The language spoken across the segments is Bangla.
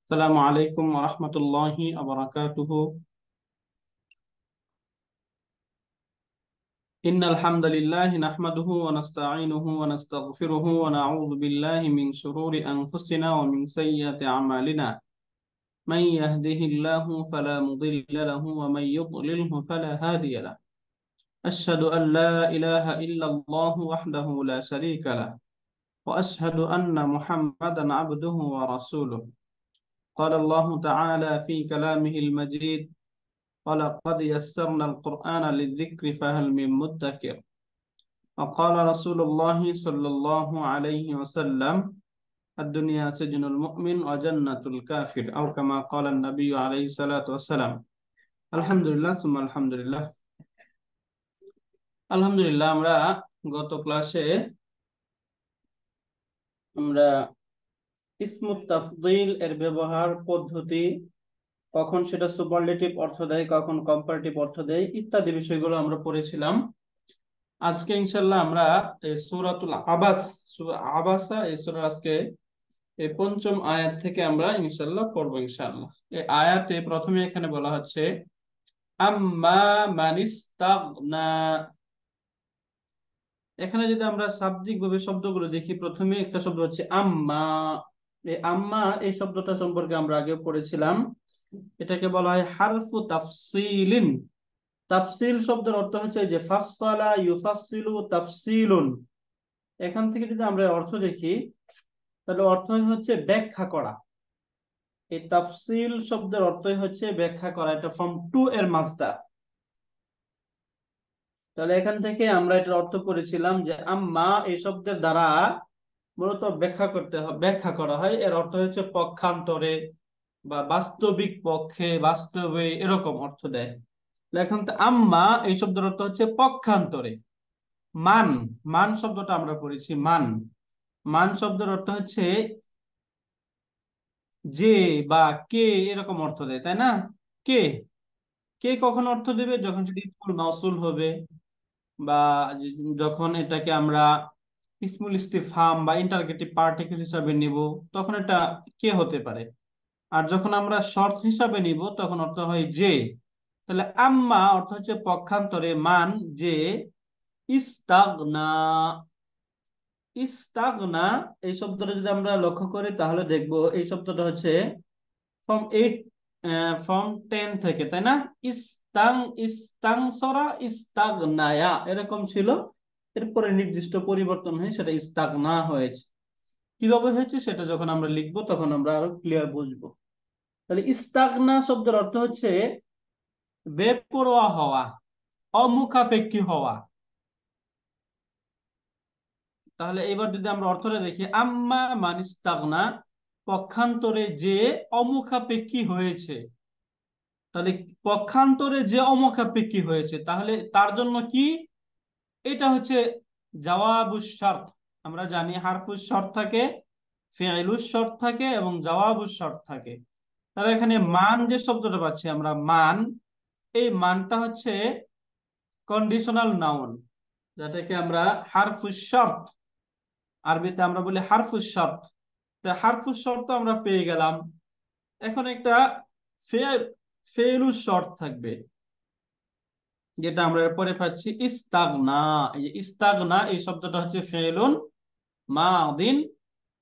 السلام عليكم ورحمة الله وبركاته. إن الحمد لله نحمده ونستعينه ونستغفره ونعوذ بالله من شرور أنفسنا ومن سيئات أعمالنا. من يهده الله فلا مضل له ومن يضلله فلا هادي له. أشهد أن لا إله إلا الله وحده لا شريك له، وأشهد أن محمدا عبده ورسوله. قال الله تعالى في كلامه المجيد: ولقد يسرنا القرآن للذكر فهل من مدكر. وقال رسول الله صلى الله عليه وسلم: الدنيا سجن المؤمن وجنة الكافر، أو كما قال النبي عليه الصلاة والسلام. আলহামদুলিল্লাহ সুম্মা আলহামদুলিল্লাহ। আলহামদুলিল্লাহ, আমরা গত ক্লাসে আমরা ইসমুত তাফদীল এর ব্যবহার পদ্ধতি, কখন সেটা সুপারলেটিভ অর্থ দেয়, কখন কম্পারেটিভ অর্থ দেয়, ইত্যাদি বিষয়গুলো আমরা পড়েছিলাম। আজকে ইনশাল্লাহ আমরা সূরাতুল আবাস, সূরা আবাসা, এই সূরার আজকে এই পঞ্চম আয়াত থেকে আমরা ইনশাল্লাহ পড়বো ইনশাল্লাহ। এই আয়াতে প্রথমে এখানে বলা হচ্ছে আম্মা মানিস্তাগনা। এখানে যদি আমরা শাব্দিক ভাবে শব্দগুলো দেখি, প্রথমে একটা শব্দ হচ্ছে আম্মা। এই আম্মা এই শব্দটা সম্পর্কে আমরা আগে পড়েছিলাম। এটাকে বলা হয় হারফু তাফসিলিন। তাফসিল শব্দের অর্থ হচ্ছে যে ফাসসালা ইউফাসসিলু তাফসিলুন। এখান থেকে যদি আমরা অর্থ দেখি, তাহলে অর্থ হচ্ছে ব্যাখ্যা করা। এই তাফসিল শব্দের অর্থই হচ্ছে ব্যাখ্যা করা। এটা ফর্ম টু এর মাসদার। তাহলে এখান থেকে আমরা এটার অর্থ করেছিলাম যে আম্মা এই শব্দের দ্বারা মূলত ব্যাখ্যা করতে হয়, ব্যাখ্যা করা হয়। এর অর্থ হচ্ছে পক্ষান্তরে বা বাস্তবিক পক্ষে, বাস্তবে, এরকম অর্থ দেয়। এখন তো আম্মা এই শব্দের অর্থ হচ্ছে পক্ষান্তরে। মান, মান শব্দটা আমরা পড়েছি মান। মান শব্দের অর্থ হচ্ছে যে বা কে, এরকম অর্থ দেয়, তাই না? কে, কে কখন অর্থ দেবে? যখন সেটা ইসমুল মাউসুল হবে, বা যখন এটাকে আমরা ইসমুল ইস্তিফহাম বা ইন্টারগেটিভ পার্টিকেল হিসাবে নিব, তখন এটা কে হতে পারে। আর যখন আমরা শর্ত হিসাবে নিব, তখন অর্থ হয় যে। তাহলে আম্মা অর্থ হচ্ছে পক্ষান্তরে, মান যে ইস্তাগনা। ইস্তাগনা এই শব্দটা যদি আমরা লক্ষ্য করি, তাহলে দেখব এই শব্দটা হচ্ছে ফর্ম 8, ফর্ম 10 থেকে, তাই না? ইস্তাং, ইস্তাংসরা, ইস্তাগনায়া, এরকম ছিল। এরপরে নির্দিষ্ট পরিবর্তন হয়ে সেটা ইস্তাগনা হয়েছে। কিভাবে হয়েছে সেটা যখন আমরা লিখবো, তখন আমরা আরো ক্লিয়ার বুঝবো। তাহলে ইস্তাগনা শব্দের অর্থ হচ্ছে বেপরোয়া হওয়া, অমুখাপেক্ষী হওয়া। তাহলে এবার যদি আমরা অর্থটা দেখি, আম্মা মানিস্তাগনা, পক্ষান্তরে যে অমুখাপেক্ষী হয়েছে। তাহলে পক্ষান্তরে যে অমুখাপেক্ষী হয়েছে, তাহলে তার জন্য কি? এটা হচ্ছে জাওয়াবুশ শর্ত। আমরা জানি হারফুশ শর্ত থাকে, ফিইলুশ শর্ত থাকে এবং জাওয়াবুশ শর্ত থাকে। তাহলে এখানে মান যে শব্দটা পাচ্ছি আমরা, মান, এই মানটা হচ্ছে কন্ডিশনাল নাউন, যেটাকে আমরা হারফুশ শর্ত, আরবিতে আমরা বলি হারফুশ শর্ত। তা হারফুশ শর্ত আমরা পেয়ে গেলাম। এখন একটা ফেলুশ শর্ত থাকবে, যেটা আমরা এরপরে পাচ্ছি ইস্তাগনা। এই যে ইস্তাগনা এই শব্দটা হচ্ছে ফেলুন মাদিন,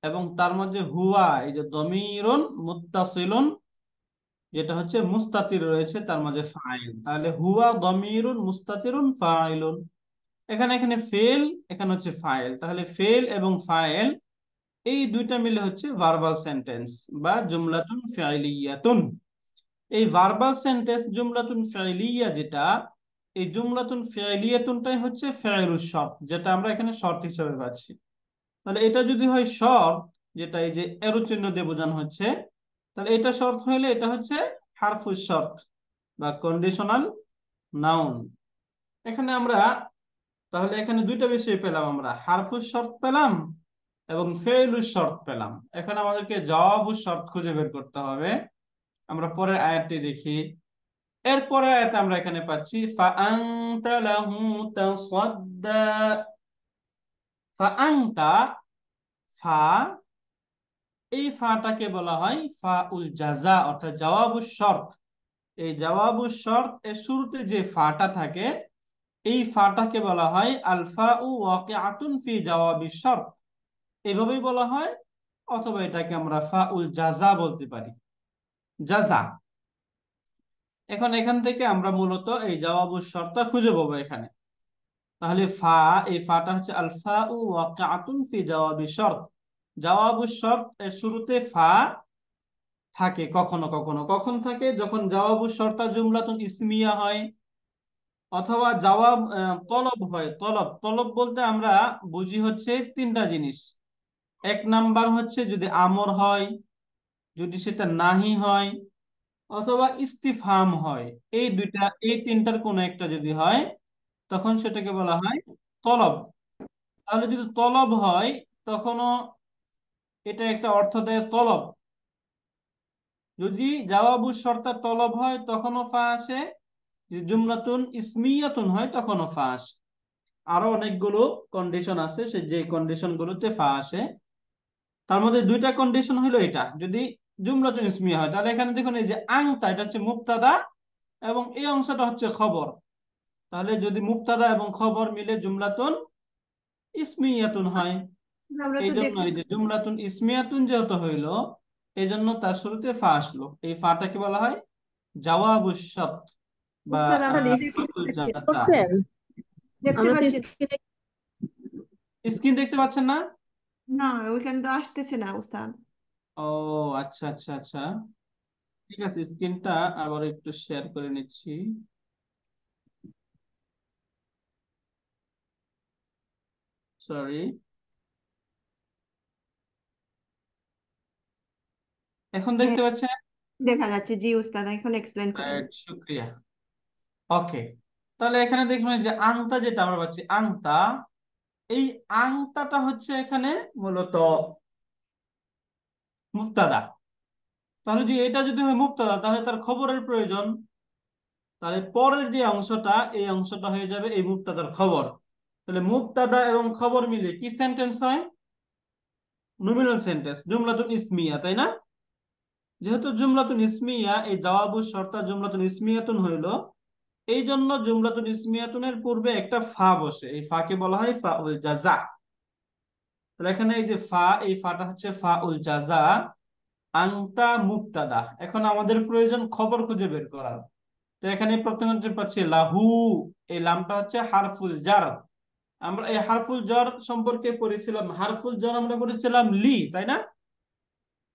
এবং তার মধ্যে হুয়া, এই যে দমিরুন মুত্তাসিলুন, যেটা হচ্ছে মুস্তাতির রয়েছে তার মাঝে ফাইল। তাহলে হুয়া দমিরুন মুস্তাতিরুন ফাইলুন। এখানে এখানে ফেল, এখানে হচ্ছে ফাইল। তাহলে ফেল এবং ফাইল এই দুইটা মিলে হচ্ছে ভার্বাল সেন্টেন্স বা জুমলাতুন ফিইলিয়াতুন। এই ভার্বাল সেন্টেন্স জুমলাতুন ফিইলিয়া যেটা, এই জুমলাতুন ফিইলিয়াতুনটাই হচ্ছে ফিইলুশ শর্ত, যেটা আমরা এখানে শর্ত হিসেবে পাচ্ছি। তাহলে এটা যদি হয় শর্ত, যেটা এই যে এরো চিহ্ন দিয়ে বোঝানো হচ্ছে, তাহলে এটা শর্ত হইলে এটা হচ্ছে হারফুশ শর্ত বা কন্ডিশনাল নাউন। এখানে আমরা, তাহলে এখানে দুইটা বিষয় পেলাম, আমরা হারফুশ শর্ত পেলাম এবং ফেইলুশ শর্ত পেলাম। এখন আমাদেরকে জওয়াবুশ শর্ত খুঁজে বের করতে হবে। আমরা পরের আয়াতটি দেখি। এরপরের আয়াতে আমরা এখানে পাচ্ছি ফাআনতা লাহু তাসাদ্দা। ফাআনতা, ফা এই ফাটাকে বলা হয় ফা উল জাজা, অর্থাৎ জওয়াবুশ শর্ত। এই জওয়াবুশ শর্ত এর শুরুতে যে ফাটা থাকে, এই ফাটাকে বলা হয় আলফা উ ওয়াকিআতুন ফি জওয়াবিশ শর্ত, এভাবেই বলা হয়। অথবা এটাকে আমরা ফা উল জাজা বলতে পারি, জাজা। এখন এখান থেকে আমরা মূলত এই জওয়াবুশ শর্তটা খুঁজে পাবো এখানে। তাহলে এই ফাটা হচ্ছে আলফা উ ওয়াকিআতুন ফি জওয়াবিশ শর্ত। জওয়াবুশ শর্ত এর শুরুতে ফা থাকে কখনো কখনো। কখন থাকে? যখন জওয়াবুশ শর্তা জুমলাতুন ইসমিয়া হয়, অথবা জবাব তলব হয়। তলব তলব বলতে আমরা বুঝি হচ্ছে তিনটা জিনিস। এক নাম্বার হচ্ছে যদি আমর হয়, যদি সেটা নাহি হয়, অথবা ইস্তিফহাম হয়। এই তিনটার কোনো একটা যদি হয়, তখন সেটাকে বলা হয় তলব। তাহলে যদি তলব হয়, তখনও এটা একটা অর্থ দেয় তলব। যদি জওয়াবুশ শর্তা তলব হয় তখনও ফা আসে, যদি জুমলাতুন ইসমিয়াতুন হয় তখনও ফা আসে। আরো অনেকগুলো কন্ডিশন আছে, সে যে কন্ডিশন গুলোতে ফা আসে। তার মধ্যে দুইটা কন্ডিশন হলো এটা, যদি জুমলাতুন ইসমিয়া হয়। তাহলে এখানে দেখুন, এই যে আংতা, এটা হচ্ছে মুবতাদা এবং এই অংশটা হচ্ছে খবর। তাহলে যদি মুবতাদা এবং খবর মিলে জুমলাতুন ইসমিয়াতুন হয়, আমরা এই তো জন্য দেখতে এই যে পাচ্ছি। জুমলাতুন ইসমিয়াতুন যেহেতু হইলো, এই জন্য তার শুরুতে ফা আসলো। এই ফাটাকে বলা হয় জাওয়াবুশ শর্ত বা উস্তাদ আমরা দেখতে ফাতুল পাচ্ছি। জাযা। বুঝছেন? দেখতে আমরা তো পাচ্ছি স্ক্রিনে স্ক্রিন দেখতে পাচ্ছেন না? না, ওইখানে তো আসতেছে না উস্তাদ। ও আচ্ছা আচ্ছা আচ্ছা, ঠিক আছে। স্ক্রিনটা আবার একটু শেয়ার করে নিচ্ছি। সরি। এখন হ্যাঁ, দেখতে পাচ্ছেন? দেখা যাচ্ছে। জি উস্তাদ, এখন এক্সপ্লেন করেন। শুক্রিয়া। ওকে, তাহলে এখানে দেখুন, এই যে আংতা যেটা আমরা পাচ্ছি, আংতা, এই আংতাটা হচ্ছে এখানে মূলত মুক্তাদা। তাহলে যদি এটা যদি হয় মুক্তাদা, তাহলে তার খবরের প্রয়োজন। তাহলে পরের যে অংশটা, এই অংশটা হয়ে যাবে এই মুক্তাদার খবর। তাহলে মুক্তাদা এবং খবর মিলে কি সেন্টেন্স হয়? নমিনাল সেন্টেন্স, জুমলাতুন ইসমিয়া, তাই না? যেহেতু জুমলাতুন ইসমিয়া, এই জওয়াবুশ শর্তা জুমলাতুন ইসমিয়াতুন হইল, এই জন্য জুমলাতুন ইসমিয়াতুনের পূর্বে একটা ফা বসে। এই ফাকে বলা হয় ফা উল জাযা। তাহলে এখানে এই যে ফা, এই ফাটা হচ্ছে ফা উল জাযা। আনতা মুবতাদা। এখন আমাদের প্রয়োজন খবর খুঁজে বের করার। তো এখানে প্রথমে যে পাচ্ছি লাহু, এই লামটা হচ্ছে হারফুল জার। আমরা এই হারফুল jar সম্পর্কে পড়েছিলাম, হারফুল jar আমরা পড়েছিলাম লি, তাই না?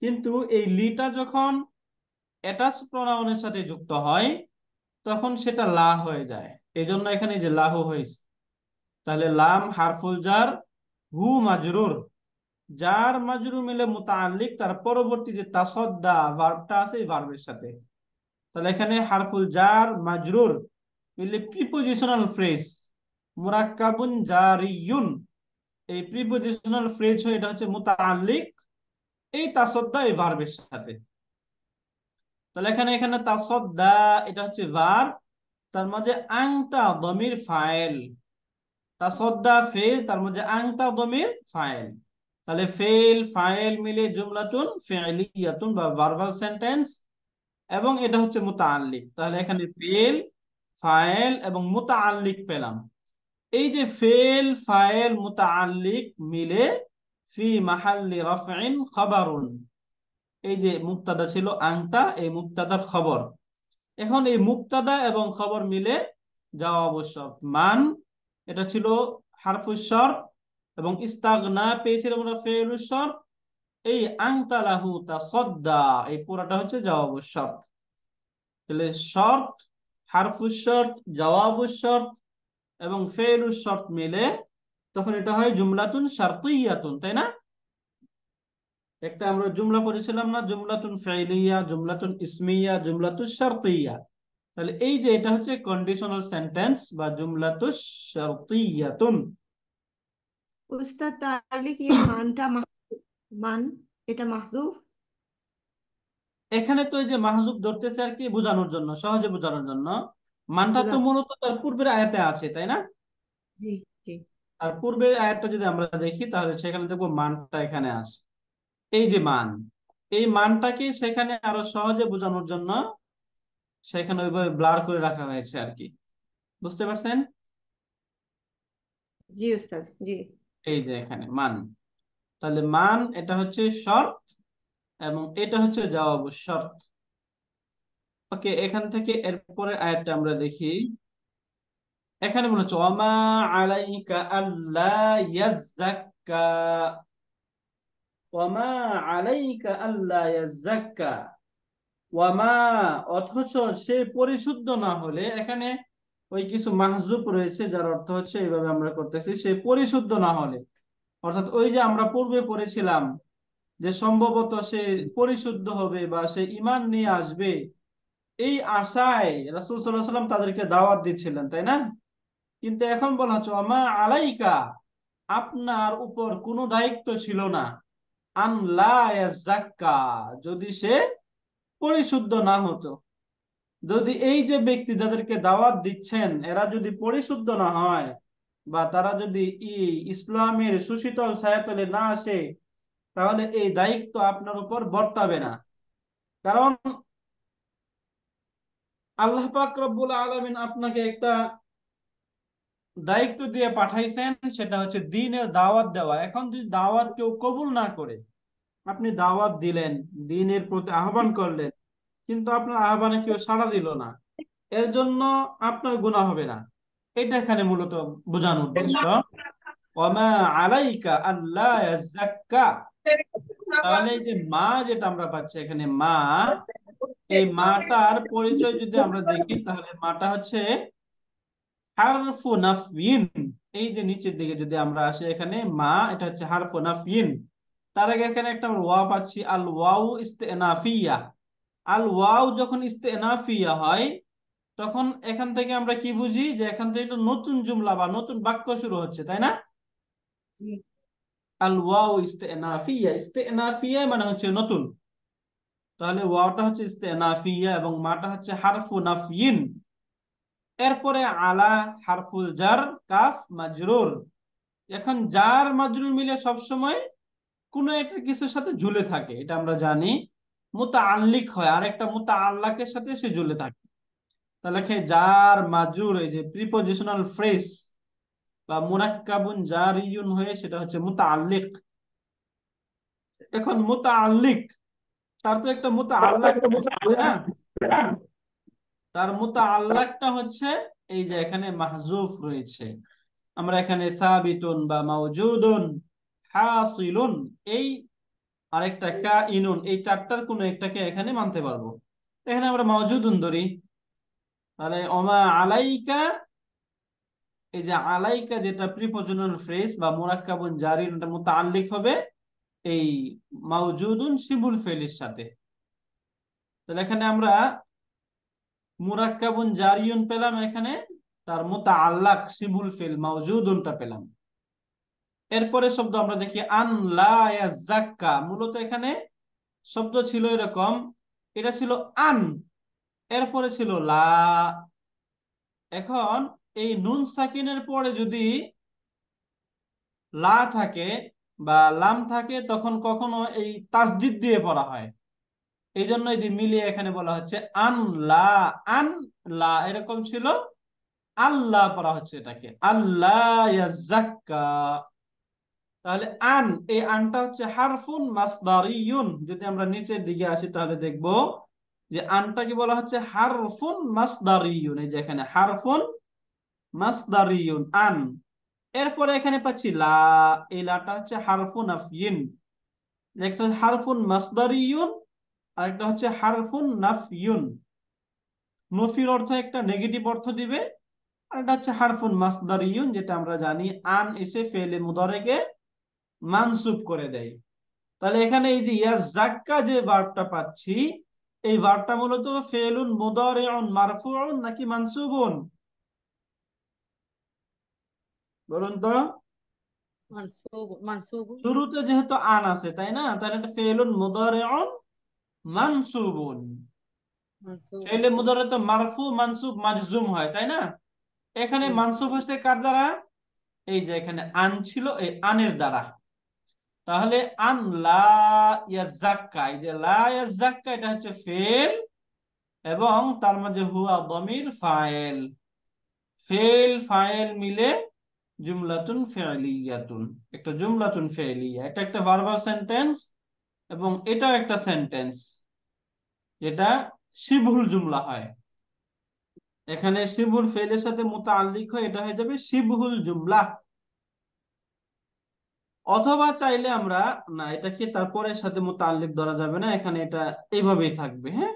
কিন্তু এই লিটা যখন অ্যাটাচ প্রোনাউনের সাথে যুক্ত হয়, তখন সেটা লা হয়ে যায়। এই জন্য এখানে যে লাহু হয়েছে। তাহলে লাম হারফুল জার, হু মাজরুর। জার মাজরুর মিলে মুতাআল্লিক, তার পরবর্তী যে তাসাদ্দা ভার্বটা আছে এই ভার্বের সাথে। তাহলে এখানে হারফুল জার মাজরুর মিলে প্রিপোজিশনাল ফ্রেজ মুরাক্কাবুন জারিয়ুন। এই প্রিপোজিশনাল ফ্রেজ হয়ে এটা হচ্ছে মুতাআল্লিক এই তাসাদ্দা এই ভার্বের সাথে। তাহলে এখানে তাসাদ্দা, এটা হচ্ছে ভার্ব, তার মাঝে আংতা দমির ফাইল। তাসাদ্দা ফেল, তার মধ্যে আংতা দমির ফাইল। তাহলে ফেল ফাইল মিলে জুমলাতুন ফি'লিয়াতুন বা ভার্বাল সেন্টেন্স, এবং এটা হচ্ছে মুতাআল্লিক। তাহলে এখানে ফেল, ফাইল এবং মুতাআল্লিক পেলাম। এই যে ফেল ফাইল মুতাআল্লিক মিলে ফি মাহাল্লি রাফইন খাবারুন। এই যে মুক্তাদা ছিল আংতা, এই মুক্তাদার খবর। এখন এই মুক্তাদা এবং খবর মিলে যাওয়া আবশ্যক। মান, এটা ছিল হারফুশ শর্ত, এবং ইস্তাগনা পেয়েছিলাম আমরা ফেলুশ শর্ত। এই আংতা লাহু তাসাদ্দা, এই পুরাটা হচ্ছে জওয়াবুশ শর্ত। তাহলে শর্ত, হারফুশ শর্ত, জওয়াবুশ শর্ত এবং ফেলুশ শর্ত মিলে তখন এটা হয় জুমলাতুন শারতিয়াতুন, তাই না? একটা আমরা জুমলা পড়েছিলাম না, জুমলাতুন ফাইলিয়া, জুমলাতুন ইসমিয়া, জুমলাতুন শারতিয়া। তাহলে এই যে এটা হচ্ছে কন্ডিশনাল সেন্টেন্স বা জুমলাতুশ শারতিয়াতুন। উস্তাদ তাহলে কি মানটা মান এটা মাহজুফ? এখানে তো এই যে মাহজুব ধরতেছে আর কি, বোঝানোর জন্য, সহজে বোঝানোর জন্য। মানটা তো বোঝা। মূলত তার পূর্বের আয়াতে আছে, তাই না? জি জি। আর পূর্বের আয়াতটা যদি আমরা দেখি, তাহলে সেখানে দেখবো মানটা এখানে আছে। এই যে মান, এই মানটাকে সেখানে আরো সহজে বোঝানোর জন্য সেখানে ওইভাবে ব্লার করে রাখা হয়েছে আর কি। বুঝতে পারছেন? জি উস্তাদ, জি। এই যে এখানে মান, তাহলে মান এটা হচ্ছে শর্ত এবং এটা হচ্ছে জবাব শর্ত। ওকে, এখান থেকে এরপরে আয়াতটা আমরা দেখি। এখানে বলেছে ওয়ামা আলাইকা আল্লা ইয়াজ্জাক্কা, ওয়ামা আলাইকা আল্লা ইয়াজ্জাক্কা, ওয়ামা অথচ সে পরিশুদ্ধ না হলে, এখানে ওই কিছু মাহজুব রয়েছে যার অর্থ হচ্ছে এইভাবে আমরা করতেছি, সে পরিশুদ্ধ না হলে, অর্থাৎ ওই যে আমরা পূর্বে পড়েছিলাম যে সম্ভবত সে পরিশুদ্ধ হবে বা সে ঈমান নিয়ে আসবে, এই আশায় রাসূল সাল্লাল্লাহু আলাইহি ওয়াসাল্লাম তাদেরকে দাওয়াত দিচ্ছিলেন, তাই না? কিন্তু এখন বলা হচ্ছে আমা আলাইকা, আপনার উপর কোনো দায়িত্ব ছিল না, আন লা ইয়াযাক্কা, যদি সে পরিশুদ্ধ না হতো। যদি এই যে ব্যক্তি যাদেরকে দাওয়াত দিচ্ছেন এরা যদি পরিশুদ্ধ না হয় বা তারা যদি ইসলামের সুশীতল ছায়াতলে না আসে, তাহলে এই দায়িত্ব আপনার উপর বর্তাবে না। কারণ আল্লাহ পাক রব্বুল আলামিন আপনাকে একটা দায়িত্ব দিয়ে পাঠাইছেন, সেটা হচ্ছে দ্বীনের দাওয়াত দেওয়া। এখন যদি দাওয়াত কেউ কবুল না করে, আপনি দাওয়াত দিলেন, দ্বীনের প্রতি আহ্বান করলেন, কিন্তু আপনার আহ্বানে কেউ সাড়া দিল না, এর জন্য আপনার গুনাহ হবে না। এটা এখানে মূলত বোঝানোর উদ্দেশ্য। ওয়ামা আলাইকা আল্লা ইয়াযাক্কা, তাহলে এই যে মা যেটা আমরা পাচ্ছি এখানে মা, এই মাটার পরিচয় যদি আমরা দেখি তাহলে মাটা হচ্ছে হারফু নাফইন। এই যে নিচের দিকে যদি আমরা আসি, এখানে মা এটা হচ্ছে হারফু নাফইন। তার আগে এখানে একটা আমরা ওয়া পাচ্ছি, আল ওয়াউ ইস্তেনাফিয়া। আল ওয়াও যখন ইস্তেনাফিয়া হয়, তখন এখান থেকে আমরা কি বুঝি, যে এখান থেকে একটা নতুন জুমলা বা নতুন বাক্য শুরু হচ্ছে, তাই না? জি। আল ওয়াও ইস্তেনাফিয়া, ইস্তেনাফিয়া মানে হচ্ছে নতুন। তাহলে ওয়াওটা হচ্ছে ইস্তেনাফিয়া এবং মাটা হচ্ছে হারফু নাফইন। এরপরে আলা হারফুল জার, কাফ মাজরুর। এখন জার মাজরুর মিলে সব সময় কোন একটা কিছুর সাথে ঝুলে থাকে, এটা আমরা জানি। মুতাআল্লিক হয় আরেকটা মুতাআল্লাকের সাথে সে ঝুলে থাকে। তাহলে জার মাজরুর, এই যে প্রিপজিশনাল ফ্রেজ বা মুরাক্কাবুন জারিয়ুন হয়ে সেটা হচ্ছে মুতাআল্লিক। এখন মুতাআল্লিক, তার তো একটা মুতাআল্লাক রয়েছে, তাই না? তার মুতাআল্লাকটা হচ্ছে এই যে এখানে মাহজুফ রয়েছে। আমরা এখানে সাবিতুন বা মাওজুদুন, হাসিলুন, এই আরেকটা কাইনুন, এই চারটার কোনো একটাকে এখানে মানতে পারবো। এখানে আমরা মাওজুদুন ধরি, তাহলে ওমা আলাইকা, এই যে আলাইকা যেটা প্রিপজিশনাল ফ্রেজ বা মুরাক্কাবুন জারি, এটা মুতাআল্লিক হবে এই মাওজুদুন সিবুল ফেলির সাথে। তাহলে এখানে আমরা মুরাক্কাবুন জারিয়ুন পেলাম, এখানে তার মুতাআল্লাক সিবুল ফিল মাওজুদুনটা পেলাম। এরপরে শব্দ আমরা দেখি আন লা ইয়াযাক্কা। মূলত এখানে শব্দ ছিল এরকম, এটা ছিল আন, এরপরে ছিল লা। এখন এই নুন সাকিনের পরে যদি লা থাকে বা লাম থাকে, তখন কখনো এই তাসদিদ দিয়ে পড়া হয়। এই জন্য এই যে মিলিয়ে এখানে বলা হচ্ছে আন লা, আন লা এরকম ছিল, আল্লাহ পড়া হচ্ছে এটাকে আল্লাহ ইয়াযাক্কা। তাহলে আন, এই আনটা হচ্ছে হারফুন মাসদারিয়ুন। যদি আমরা নিচের দিকে আসি তাহলে দেখব যে আনটা কি বলা হচ্ছে হারফুন মাসদারিয়ুন। এই যে এখানে হারফুন মাসদারিয়ুন আন। এরপরে এখানে পাচ্ছি লা, এই লাটা হচ্ছে হারফুন নাফইন। একটা হারফুন মাসদারিয়ুন আর একটা হচ্ছে হারফুন নাফইউন। নফির অর্থ একটা নেগেটিভ অর্থ দিবে, আর এটা হচ্ছে হারফুন মাসদারিয়ুন, যেটা আমরা জানি আন এসে ফেলে মুদারেকে মানসুব করে দেয়। তাহলে এখানে এই যে ইয়াজ্জাক্কা যে ভার্বটা পাচ্ছি, এই ভার্বটা মূলত ফেলুন মুদারিউন মারফুউন নাকি মানসুবুন? বলুন তো। منصوب منصوب শুরুতে যেহেতু আন আছে, তাই না, তাহলে এটা ফেলুন মুদারিউন মানসুবুন। منصوب ফেলে মুদারি তো মারফু মানসুব মাজজুম হয়, তাই না? এখানে जी মানসুব হয়েছে কার দ্বারা? এই যে এখানে আন ছিল, এই আনের দ্বারা। তাহলে আন লা ইয়াজাক্কা, এই যে লা ইয়াজাক্কা এটা হচ্ছে ফেল, এবং তার মাঝে হুয়া দমির ফাইল, ফেল ফাইল মিলে জুমলাতুন ফি'লিয়াতুন, একটা জুমলাতুন ফি'লিয়া, এটা একটা ভার্বাল সেন্টেন্স এবং এটাও একটা সেন্টেন্স, যেটা শিবহুল জুমলা হয়। এখানে শিবহুল ফেলের সাথে মুতাআল্লিক হয়, এটা হয়ে যাবে শিবহুল জুমলা। অথবা চাইলে আমরা, না এটাকে তারপরে সাথে মুতাআল্লিক ধরা যাবে না, এখানে এটা এইভাবেই থাকবে, হ্যাঁ,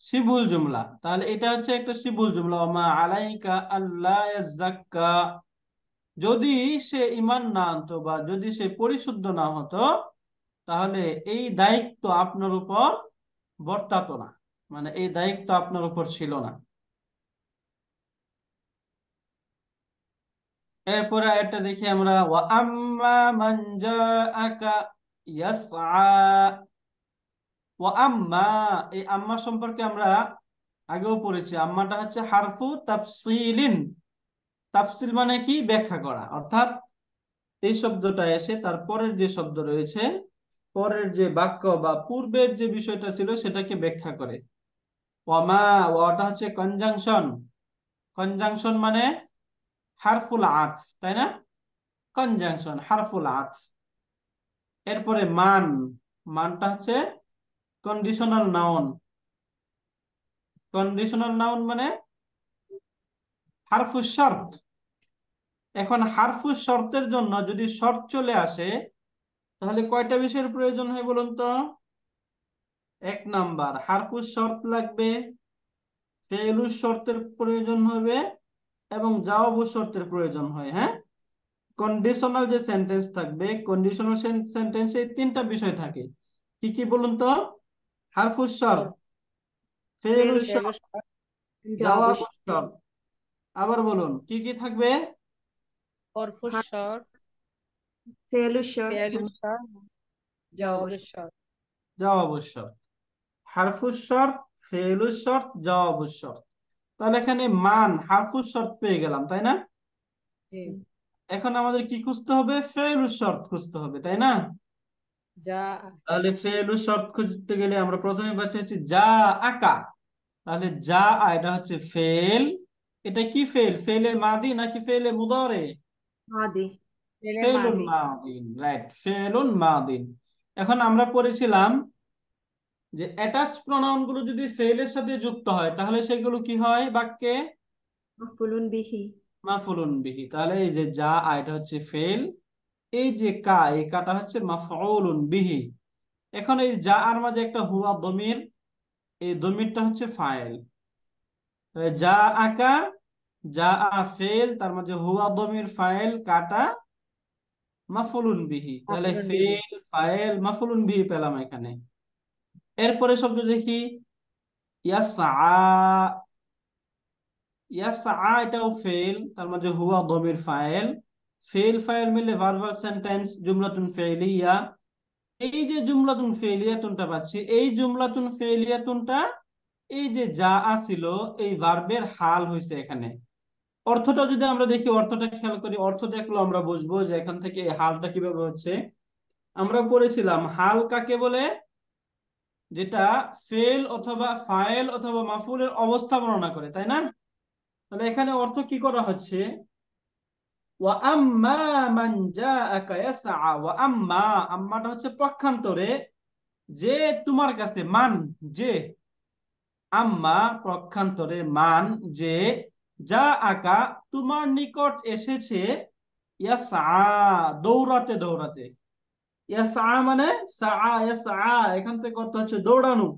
শিবহুল জুমলা। তাহলে এটা হচ্ছে একটা শিবহুল জুমলা, ওমা আলাইকা আল্লা ইয়াযাক্কা, যদি সে ঈমান না আনতো বা যদি সে পরিশুদ্ধ না হতো, তাহলে এই দায়িত্ব আপনার উপর বর্তাতো না, মানে এই দায়িত্ব আপনার উপর ছিল না। এরপরে একটা দেখি আমরা, ওয়া আম্মা মান জাআকা ইয়াসআ। ওয়া আম্মা, এই আম্মা সম্পর্কে আমরা আগেও পড়েছি, আম্মাটা হচ্ছে হারফু তাফসিলিন। তাফসিল মানে কি? ব্যাখ্যা করা, অর্থাৎ এই শব্দটা এসে তার পরের যে শব্দ রয়েছে, পরের যে বাক্য বা পূর্বের যে বিষয়টা ছিল সেটাকে ব্যাখ্যা করে। ওয়ামা, ওয়াটা হচ্ছে কনজাংশন। কনজাংশন মানে হারফুল আতফ, তাই না? কনজাংশন হারফুল আতফ। এরপরে মান, মানটা হচ্ছে কন্ডিশনাল নাউন। কন্ডিশনাল নাউন মানে হারফুস শর্ত। এখন হারফুস শর্তের জন্য যদি শর্ত চলে আসে, তাহলে কয়টা বিষয়ের প্রয়োজন হয় বলুন তো? এক নাম্বার, হারফুস শর্ত লাগবে, ফেলুস শর্তের প্রয়োজন হবে, এবং জাওয়াবুস শর্তের প্রয়োজন হয়, হ্যাঁ। কন্ডিশনাল যে সেন্টেন্স থাকবে, কন্ডিশনাল সেন্টেন্সে তিনটা বিষয় থাকে, কি কি বলুন তো? হারফুস শর্ত, और ফেলুস ফেলুস पहलू শর্ত, शर्त জাওয়াবুস জাওয়াবুস শর্ত। আবার বলুন কি কি থাকবে? और फुल হ্যাঁ, शर्त ফেলুস শর্ত, पहलू शर्त जवाब জাওয়াবুস शर्त। জাওয়াবুস শর্ত, হারফুস শর্ত, ফেলুস শর্ত, জাওয়াবুস শর্ত। তাহলে এখানে মান হারফুস শর্ত পেয়ে গেলাম, তাই না? जी এখন আমাদের কি খুঁজতে হবে? ফেলুস শর্ত খুঁজতে হবে, তাই না? जा তাহলে ফেলুস শর্ত খুঁজতে গেলে আমরা প্রথমে পাচ্ছি হচ্ছে যা আকা। তাহলে যা এটা হচ্ছে ফেল, এটা কি ফেল? ফেলে মাদি নাকি ফেলে মুদারে? মাদি, पहले ফেলুন मादी মাদিন, রাইট, ফেলুন মাদিন। এখন আমরা পড়েছিলাম যে অ্যাটাচ প্রনাউন গুলো যদি ফেলের সাথে যুক্ত হয়, তাহলে সেগুলো কি হয় বাক্যে? মাফউলুন বিহি, মাফউলুন বিহি। তাহলে এই যে যা এটা হচ্ছে ফেল, এই যে কা, এই কাটা হচ্ছে মাফউলুন বিহি। এখন এই যা আর মাঝে একটা হুয়া দমির, এই দমিরটা হচ্ছে ফাইল। যা আকা, যা আ ফেল, তার মাঝে হুয়া দমির ফাইল, কাটা মাফউলুন বিহি। তাহলে माफूलन भी ফেল ফাইল মাফউলুন বিহি পেলাম এখানে। এরপরে শব্দ দেখি, ইয়াসআ। ইয়াসআ এটাও ফেল, তার মাঝে হুয়া দমির ফাইল, ফেল ফাইল মিলে ভার্বাল সেন্টেন্স জুমলাতুন ফেলিয়া। এই যে জুমলাতুন ফেলিয়াতুনটা পাচ্ছি, এই জুমলাতুন ফেলিয়াতুনটা এই যে যা আসিল, এই ভার্বের হাল হয়েছে এখানে। অর্থটা যদি আমরা দেখি, অর্থটা খেয়াল করি, অর্থ দেখলো আমরা বুঝবো যে এখান থেকে এই হালটা কিভাবে হচ্ছে। আমরা পড়েছিলাম হাল কাকে বলে? যেটা ফেল অথবা ফাইল অথবা মাফুলের অবস্থা বর্ণনা করে, তাই না? তাহলে এখানে অর্থ কি করা হচ্ছে? ওয়া আম্মা মান জাআকা ইয়াসআ, ওয়া আম্মা, আম্মাটা হচ্ছে পক্ষান্তরে, যে তোমার কাছে, মান যে, আম্মা পক্ষান্তরে, মান যে, যা আকা তোমার নিকট এসেছে, ইয়াসআ দৌড়াতে দৌড়াতে। ইয়াসআ মানে সা, ইয়াসআ এখান থেকে অর্থ হচ্ছে দৌড়ানো।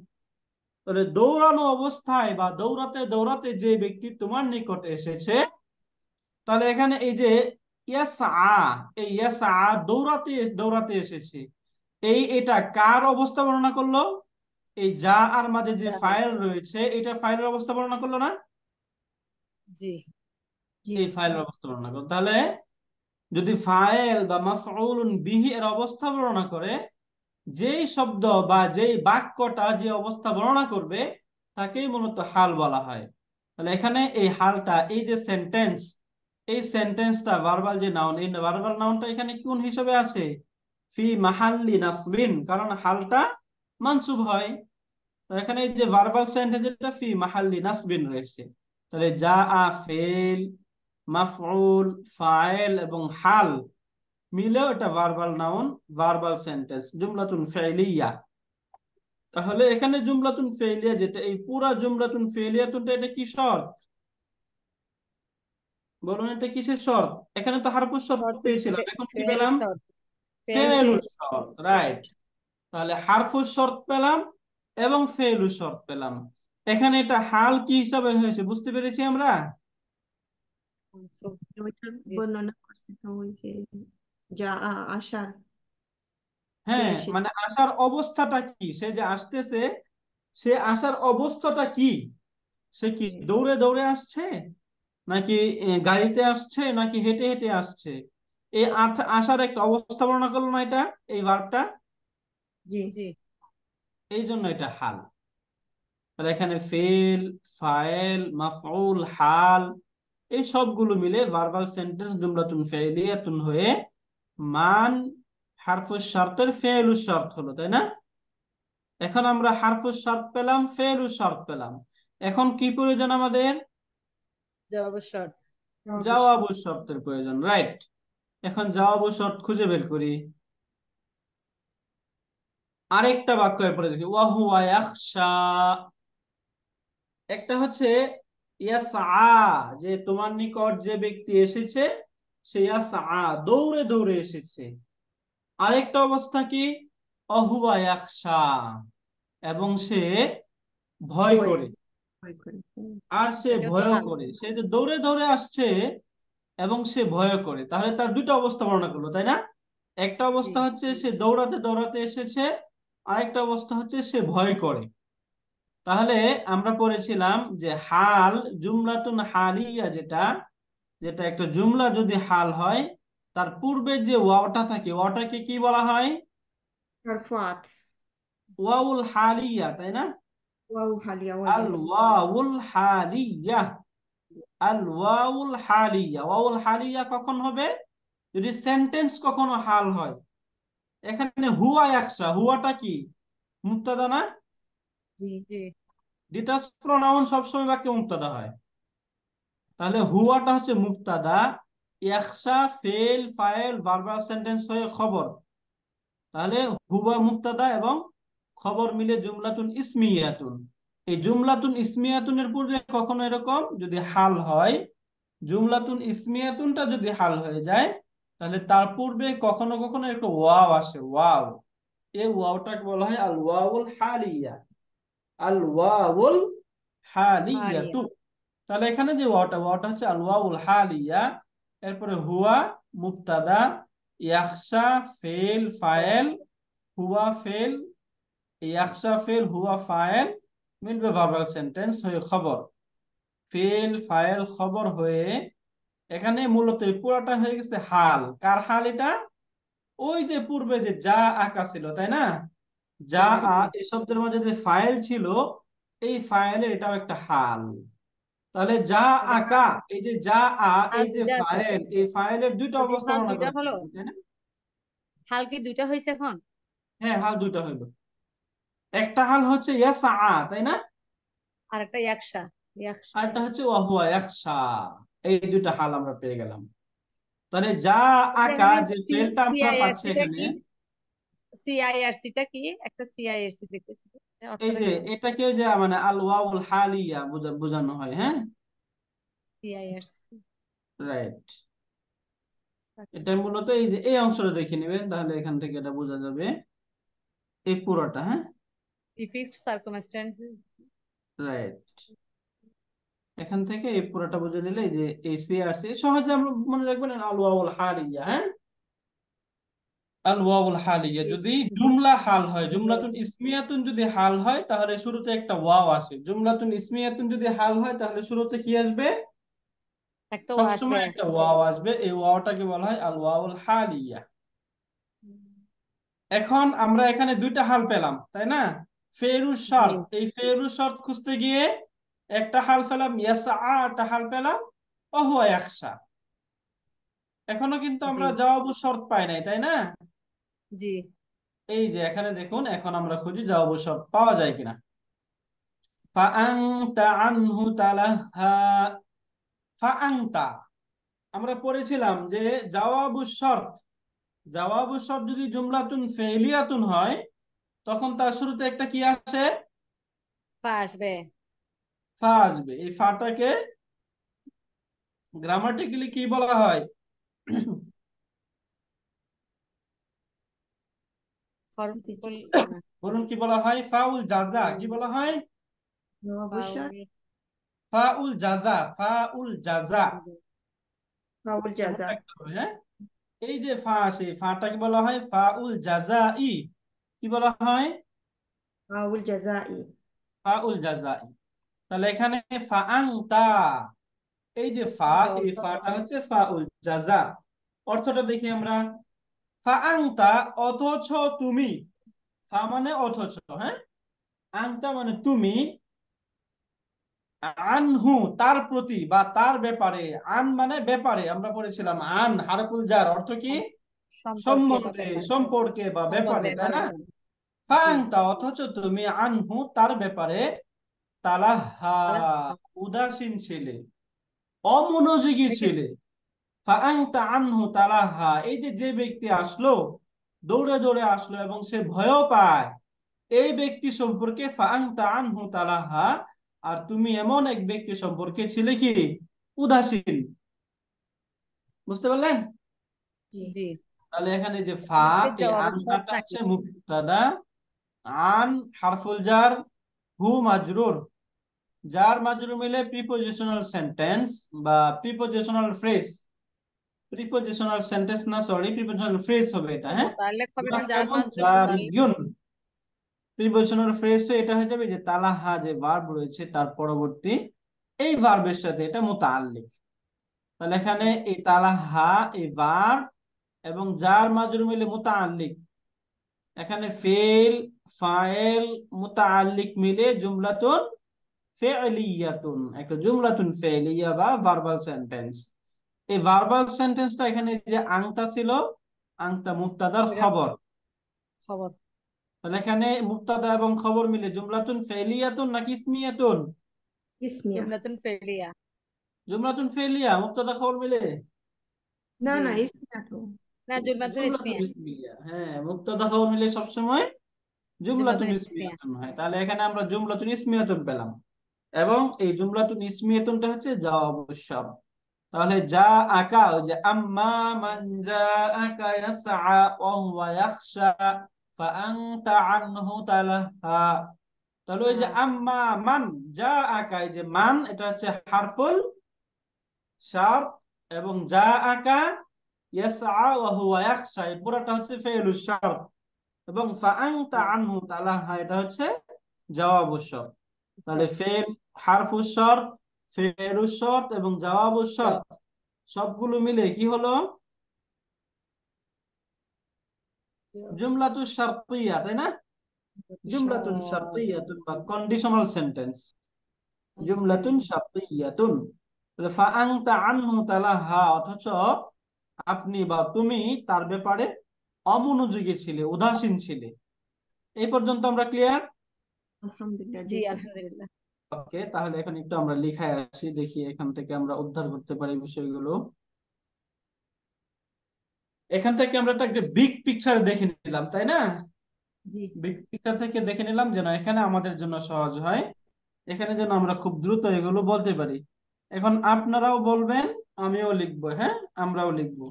তাহলে দৌড়ানো অবস্থায় বা দৌড়াতে দৌড়াতে যে ব্যক্তি তোমার নিকট এসেছে, তাহলে এখানে এই যে ইয়াসআ, এই ইয়াসআ দৌড়াতে দৌড়াতে এসেছে, এটা কার অবস্থা বর্ণনা করলো? এই যা আর মাঝে যে ফাইল রয়েছে, এটা ফাইলের অবস্থা বর্ণনা করলো না? जी জি, এই ফাইলের অবস্থা বর্ণনা করলো। তাহলে যদি ফাইল বা মাফউলুন বিহি এর অবস্থা বর্ণনা করে, যেই শব্দ বা যেই বাক্যটা যে অবস্থা বর্ণনা করবে, তাকেই মূলত হাল বলা হয়। তাহলে এখানে এই হালটা, এই যে সেন্টেন্স, এই সেন্টেন্সটা ভার্বাল যে নাউন, এই ভার্বাল নাউনটা এখানে কোন হিসেবে আছে? ফি মাহাল্লি নাসবিন, কারণ হালটা মানসুব হয়। তো এখানে এই যে ভার্বাল সেন্টেন্স যেটা ফি মাহাল্লি নাসবিন রয়েছে, তাহলে যা আ ফেল, মাফউল, ফাইল এবং হাল মিলেও এটা ভার্বাল নাউন, ভার্বাল সেন্টেন্স, জুমলাতুন ফেইলিয়া। তাহলে এখানে জুমলাতুন ফেইলিয়া যেটা, এই পুরা জুমলাতুন ফেইলিয়াতুনটা এটা কি শর্ত? বলুন এটা কিসের শর্ত? এখানে তো হারফুস শর্ত শর্ত পেয়েছিলাম, এখন কি ফেল পেলাম? শর্ত ফেল ফেলুস শর্ত, রাইট। তাহলে হারফুস শর্ত পেলাম এবং ফেলুস শর্ত পেলাম। এখানে এটা হাল কি হিসাবে হয়েছে বুঝতে পেরেছি আমরা। মানসুব। ওইটার জি বর্ণনা করছে তো ওই যে যা আসার, যে হ্যাঁ, এসে। মানে আসার অবস্থাটা কি, সে যে আসতেছে, সে আসার অবস্থাটা কি? সে কি জি দৌড়ে দৌড়ে আসছে, নাকি গাড়িতে আসছে, নাকি হেঁটে হেঁটে আসছে? এই আসার একটা অবস্থা বর্ণনা করলো না এটা, এই ভার্বটা। জি জি এই জন্য এটা হাল। তাহলে এখানে ফেল, ফাইল, মাফউল, হাল এই সবগুলো মিলে ভার্বাল সেন্টেন্স জুমলাতুন ফেইলিয়াতুন হয়ে মান হারফুস শর্তের ফেলুস শর্ত হলো, তাই না? এখন আমরা হারফুস শর্ত পেলাম, ফেলুস শর্ত পেলাম। এখন কি প্রয়োজন আমাদের? জবাব শর্ত। অবশ্যই। জওয়াবুস শর্তের প্রয়োজন, রাইট। এখন জওয়াবুস শর্ত খুঁজে বের করি। আরেকটা বাক্য এরপরে দেখি, ওয়াহুয়া ইয়াখশা। একটা হচ্ছে ইয়াসআ, যে তোমার নিকট যে ব্যক্তি এসেছে সে ইয়াসআ, দৌড়ে দৌড়ে এসেছে। আরেকটা অবস্থা কি? অহুয়া ইয়াখশা, এবং সে ভয় ভয় করে। ভয় করে। আর সে এটাও তো ভয়ও হাল। করে, সে যে দৌড়ে দৌড়ে আসছে এবং সে ভয় করে, তাহলে তার দুটো অবস্থা বর্ণনা করলো, তাই না? একটা জি অবস্থা হচ্ছে সে দৌড়াতে দৌড়াতে এসেছে, আরেকটা অবস্থা হচ্ছে সে ভয় করে। তাহলে আমরা পড়েছিলাম যে হাল জুমলাতুন হালিয়া, যেটা যেটা একটা জুমলা যদি হাল হয়, তার পূর্বে যে ওয়াওটা থাকে ওয়াওটাকে কি বলা হয়? হারফু আতফ। ওয়াউল হালিয়া, তাই না? ওয়াও হালিয়া, আল ওয়াইয়েস। ওয়াউল হালিয়া, আল ওয়াউল হালিয়া। ওয়াউল হালিয়া কখন হবে? যদি সেন্টেন্স কখনো হাল হয়। এখানে হুয়া একসা, হুয়াটা কি? মুক্তাদা না? জি জি ডিটাচ প্রোনাউন সবসময় বাক্যে মুক্তাদা হয়। তাহলে হুয়াটা হচ্ছে মুক্তাদা, ইয়াখশা ফেল, ফাইল, ভার্বাল সেন্টেন্স হয়ে খবর। তাহলে হুয়া মুক্তাদা এবং খবর মিলে জুমলাতুন ইসমিয়াতুন। এই জুমলাতুন ইসমিয়াতুনের পূর্বে কখনো এরকম যদি হাল হয়, জুমলাতুন ইসমিয়াতুনটা যদি হাল হয়ে যায়, তাহলে তার পূর্বে কখনো কখনো একটা ওয়াও আসে, ওয়াও। এই ওয়াওটাকে বলা হয় আল ওয়াউল হালিয়া, আল ওয়াউল হারিয়া। হালিয়াতু। তাহলে এখানে যে ওয়াওটা, ওয়াওটা হচ্ছে আল ওয়াউল হালিয়া। এরপরে হুয়া মুবতাদা, ইয়াখশা ফেল ফাইল, হুয়া ফেল, ইয়াখশা ফেল, হুয়া ফাইল মিলবে ভার্বাল সেন্টেন্স হয়ে খবর। ফেল ফাইল খবর হয়ে এখানে মূলত এই পুরাটা হয়ে গেছে হাল। কার হাল এটা? ওই যে পূর্বে যে যা আঁকা ছিল, তাই না? যা আ, জি এই শব্দের মধ্যে যে ফাইল ছিল, এই ফাইলের এটাও একটা হাল। তাহলে যা তাহলে আঁকা, এই যে যা আ, হাল এই যে দুইটা আছে। ফাইল, এই ফাইলের দুইটা যদি অবস্থা হাল বর্ণনা দুইটা করেছে, হলো, তাই না? হাল কি দুইটা হয়েছে এখন? হ্যাঁ, হাল দুইটা হইলো। একটা হাল হচ্ছে ইয়াসা, তাই না? আর একটা একশা। একশা। আর একটা হচ্ছে ওয়াহুয়া ইয়াখশা। এই দুইটা হাল আমরা পেয়ে গেলাম। তাহলে যা আচ্ছা আঁকা, এখানে যে ফেলটা আমরা পাচ্ছি সিআইআরসি টা এখানে, কি? সিআইআরসি টা কি? একটা সিআইআরসি দেখতেছি, এই অর্থটা যে কি? এটাকেও যে মানে আল ওয়াউল হালিয়া বোঝানো হয়, হ্যাঁ, সিআইআরসি। রাইট। এটা মূলত এই যে এই অংশটা দেখে নেবেন, তাহলে এখান থেকে এটা বোঝা যাবে, এই পুরোটা, হ্যাঁ, প্রিফিক্সড সার্কামস্ট্যান্সেস। রাইট। এখান থেকে এই পুরোটা বুঝে নিলে এই যে এই সিআরসি সহজে আমরা মনে রাখবেন, আল ওয়াউল হালিয়া, হ্যাঁ, আল ওয়াউল হালিয়া। যদি জুমলা হাল হয়, জুমলাতুন ইসমিয়াতুন যদি হাল হয় তাহলে শুরুতে একটা ওয়াও আসে। জুমলাতুন ইসমিয়াতুন যদি হাল হয় তাহলে শুরুতে কি আসবে? একটা ও আসবে। সবসময় একটা ওয়াও আসবে, এই ওয়াওটাকে বলা হয় আল ওয়াউল হালিয়া। এখন আমরা এখানে দুইটা হাল পেলাম, তাই না? ফেরুজ জি শর্ত, এই ফেরুজ শর্ত খুঁজতে গিয়ে একটা হাল পেলাম ইয়াসআ, একটা হাল পেলাম ওয়াহুয়া ইয়াখশা। এখনো কিন্তু জি আমরা জবাব শর্ত পাই নাই, তাই না? জি। এই যে এখানে দেখুন, এখন আমরা খুঁজি জবাব শর্ত পাওয়া যায় কিনা। ফাআনতা আনহু তালাহা। ফাআনতা, আমরা পড়েছিলাম যে জওয়াবু শর্ত যদি জুমলাতুন ফেলিয়াতুন হয়, তখন তার শুরুতে একটা কি আসে? ফা আসবে। ফা আসবে। এই ফাটাকে গ্রামাটিক্যালি কি বলা হয়? হরফুল না, বলুন কি বলা হয়? ফাউল জাজা কি বলা হয়? অবশ্যই। ফাউল ফাউল জাজা, ফাউল জাজা। ফাউল এটা মনে জাজা। রাখতে হবে, হ্যাঁ। এই যে ফা আসে, ফাটা কি বলা হয়? ফাউল জাজাই। কি বলা হয়? ফাউল জাজাই। ফাউল জাজাই। তাহলে এখানে ফাআনতা, এই যে ফা, জবাব এই শর্ত। ফাটা হচ্ছে ফাউল জাজা। অর্থটা দেখি আমরা। ফাআনতা, অথচ তুমি। ফা মানে অথচ, হ্যাঁ। আনতা মানে তুমি। আনহু তার প্রতি বা তার ব্যাপারে। আন মানে ব্যাপারে, আমরা পড়েছিলাম আন হারফুল জার অর্থ কি? সম্পর্কে বা সম্বন্ধে, ব্যাপারে। সম্পর্কে বা ব্যাপারে, সম্বন্ধে তাই ভালো না? করে। জি। ফাআনতা, অথচ তুমি আনহু তার ব্যাপারে তালাহা আলাদা। উদাসীন ছিলে, অমনোযোগী এটা কি ছিলে। ফাআনতা আনহু তালাহা, এই যে যে ব্যক্তি আসলো, দৌড়ে দৌড়ে আসলো এবং সে ভয়ও পায়, এই ব্যক্তি সম্পর্কে ফাআনতা আনহু তালাহা, আর তুমি এমন এক ব্যক্তি সম্পর্কে ছিলে কি? উদাসীন। বুঝতে পারলেন? জি। জি। তাহলে এখানে যে ফা, এটা কি এই জবাবের শর্ত আনটাটা নাকি? হচ্ছে মুবতাদা, আন হারফুল জার, হু মাজরুর। জার মাজরুর মিলে প্রিপোজিশনাল সেন্টেন্স বা প্রিপোজিশনাল ফ্রেজ। প্রিপোজিশনাল সেন্টেন্স না, সরি, প্রিপোজিশনাল ফ্রেজ হবে এটা, হ্যাঁ। মোতাল্লেক হবে না, জার মুরাক্কাবুন মাজরুর মোতাল্লেক। জারিয়ুন। প্রিপোজিশনাল ফ্রেজ তো এটা হয়ে যাবে যে তালাহা, যে ভার্ব রয়েছে তার পরবর্তী এই ভার্বের সাথে এটা মুতাআল্লিক। তাহলে এখানে এই তালাহা, এই ভার্ব এবং জার মাজরুর মিলে মুতাআল্লিক। এখানে ফেল, ফাইল, মুতাআল্লিক মিলে জুমলাতুন ফেলিয়াতুন, একটা জুমলাতুন ফেলিয়া বা ভার্বাল সেন্টেন্স। এই ভার্বাল সেন্টেন্সটা এখানে যে আংতা ছিল, আংতা মুবতাদার এটা খবর। খবর। তাহলে এখানে মুবতাদা এবং খবর মিলে জুমলাতুন ফেলিয়াতুন নাকি ইসমিয়াতুন? ইসমিয়া। জুমলাতুন ফেলিয়া। জুমলাতুন ফেলিয়া, মুবতাদা খবর মিলে না জি। না, ইসমিয়া তো। না, জুমলাতুন জুমলাতুন ইসমিয়া। ইসমিয়া, হ্যাঁ। মুবতাদা খবর মিলে সবসময় জুমলাতুন জুমলাতুন ইসমিয়া। ইসমিয়াতুন হয়। তাহলে এখানে আমরা জুমলাতুন ইসমিয়াতুন পেলাম, এবং এই জুমলাতুন ইসমিয়াতুনটা হচ্ছে জওয়াবুশ শর্ত। তাহলে যা আকা, ওই যে আম্মা মান যা আকা ইয়াসআ ওয়া হুয়া ইয়াখশা ফাআনতা আনহু তালাহা। তাহলে ওই যে হ্যাঁ। আম্মা মান যা আকা, এই যে মান এটা হচ্ছে হারফুল শার্ত, এবং যা আকা ইয়াসআ ওয়া হুয়া ইয়াখশা এই পুরোটা হচ্ছে ফেইলুশ শার্ত, এবং ফাআনতা আনহু তালাহা এটা হচ্ছে জওয়াবুশ শর্ত। তাহলে ফেল, হারফুশ শর্ত, ফেলুশ শর্ত এবং জওয়াবুশ শর্ত সবগুলো মিলে কি হলো? জুমলাতুন শারতিয়া, তাই না? জুমলাতুন শারতিয়াতুন বা কন্ডিশনাল সেন্টেন্স। জুমলাতুন শারতিয়াতুন। তাহলে ফাআনতা আনহু তালাহা, অথচ আপনি বা তুমি তার ব্যাপারে অমনোযোগী ছিলে, উদাসীন ছিলে। এই পর্যন্ত আমরা ক্লিয়ার? আলহামদুলিল্লাহ, জি, জি স্যার। আলহামদুলিল্লাহ। ওকে, তাহলে এখন একটু আমরা লিখায় আসি, দেখি এখান থেকে আমরা উদ্ধার করতে পারি বিষয়গুলো। এখান থেকে আমরা একটা বিগ পিকচার দেখে নিলাম, তাই না? জি। বিগ পিকচার থেকে দেখে নিলাম যেন এখানে আমাদের জন্য সহজ হয়, এখানে যেন আমরা খুব দ্রুত এগুলো বলতে পারি। এখন আপনারাও বলবেন, আমিও লিখবো, হ্যাঁ, আমরাও লিখবো।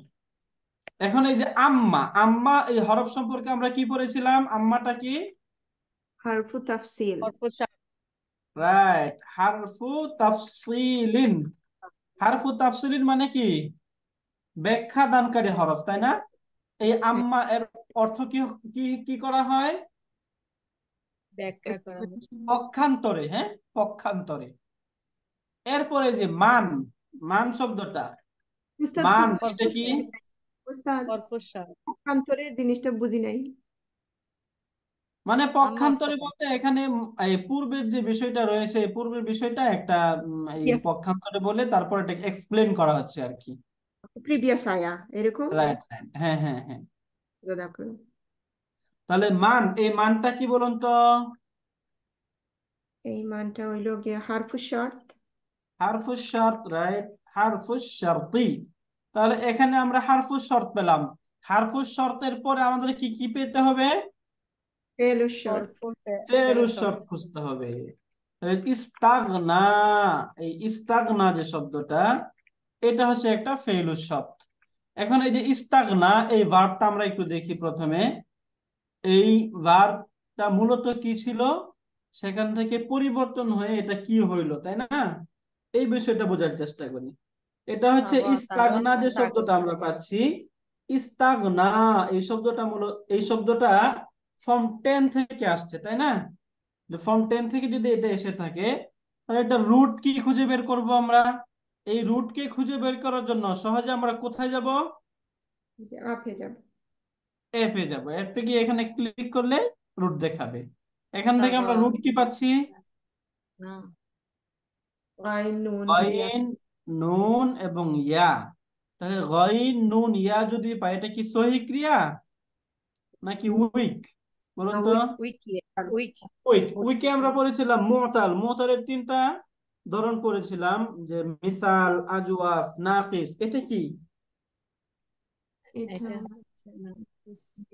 এখন এই যে আম্মা, আম্মা এই হরফ সম্পর্কে আমরা কি পড়েছিলাম? আম্মাটা কি? হারফু তাফসিল। রাইট, হারফু তাফসিলিন। হারফু তাফসিলিন মানে কি? ব্যাখ্যা দানকারী হরফ, তাই না? এই হ্যাঁ। আম্মা এর অর্থ কি কি কি করা হয়? ব্যাখ্যা করা হয়। পক্ষান্তরে, হ্যাঁ, পক্ষান্তরে। এরপরে যে মান, মান শব্দটা, উস্তাদ মান ঠিক এটা কি? উস্তাদ, পরফুসার। পক্ষান্তরের জিনিসটা বুঝি নাই। মানে আম্মা পক্ষান্তরে অর্থটা। বলতে এখানে এই পূর্বের যে বিষয়টা রয়েছে, এই পূর্বের বিষয়টা একটা এই ইয়েস। পক্ষান্তরে বলে তারপর এটা এক্সপ্লেন করা হচ্ছে আর কি। প্রিভিয়াস আয়া এরকম। রাইট রাইট, হ্যাঁ হ্যাঁ হ্যাঁ। জাযাকাল্লাহ। তাহলে মান, এই মানটা কি বলুন তো? এই মানটা হইলো গিয়ে হারফুশ শর্ত। হারফুশ শর্ত, রাইট, হারফুশ শর্তি। তাহলে এখানে আমরা হারফুশ শর্ত পেলাম। হারফুশ শর্তের পরে আমাদের কি কি পেতে হবে? ফেলুশ শর্ত। ফোরফুল ফেলুশ শর্ত। শর্ত খুঁজতে হবে। তাহলে ইস্তাগনা, এই ইস্তাগনা যে শব্দটা, এটা হচ্ছে একটা ফেলুশ শর্ত। এখন এই যে ইস্তাগনা, এই ভার্বটা আমরা একটু দেখি প্রথমে। এই ভার্বটা মূলত কি ছিল, সেখান থেকে পরিবর্তন হয়ে এটা কি হইলো, তাই না? এই বিষয়টা বোঝার চেষ্টা করি। এটা হচ্ছে তাগা তাগা ইস্তাগনা যে তাগো। শব্দটা আমরা পাচ্ছি, ইস্তাগনা, এই শব্দটা মূলত, এই শব্দটা ফর্ম 10 থেকে আসছে, তাই না? ফর্ম 10 থেকে যদি এটা এসে থাকে, তাহলে এটা রুট কি খুঁজে বের করব আমরা? এই রুটকে খুঁজে বের করার জন্য সহজে আমরা কোথায় যাব? যে আপে যাব। অ্যাপে যাব। অ্যাপে গিয়ে এখানে ক্লিক করলে রুট দেখাবে। এখান থেকে তাগা আমরা রুট কি পাচ্ছি? না। গাইন নুন ইয়া। গইন, নুন এবং ইয়া। তাহলে গইন নুন ইয়া যদি পাই, এটা কি সহিহ ক্রিয়া নাকি উইক বলুন তো? উইকি উইক উইক। উইকে আমরা পড়েছিলাম মুতাল। মুতালের তিনটা ধরন পড়েছিলাম, যে মিসাল, আজওয়াফ, নাকিস। এটা কি এটা এটা হচ্ছে না,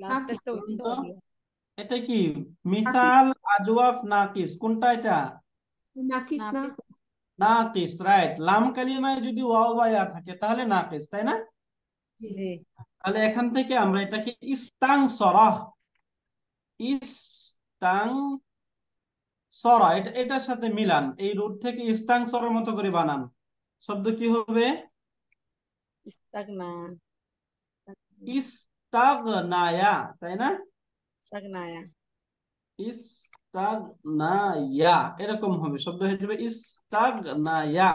লাস্ট নাকি একটা উইক বলুন তো তো? ওগুলো। এটা কি নাকি মিসাল, আজওয়াফ, নাকিস, কোনটা এটা? নাকিস না। নাফিস। নাকিস, রাইট। লাম কালিমায় যদি ওয়াও বা ইয়া থাকে তাহলে নাকিস, তাই না? জি। জি। তাহলে এখান থেকে আমরা এটাকে ইস্তাং সরাহ, ইস্তাং সরা, এটা এটার সাথে মিলান, এই রুট থেকে ইস্তাং সরার মতো করে বানান। শব্দ কি হবে? ইস্তাগনা ইস্তাগনায়া, তাই না? ইস্তাগনায়া। ইস্তাগনায়া, এরকম হবে, শব্দ হয়ে যাবে ইস্তাগনায়া।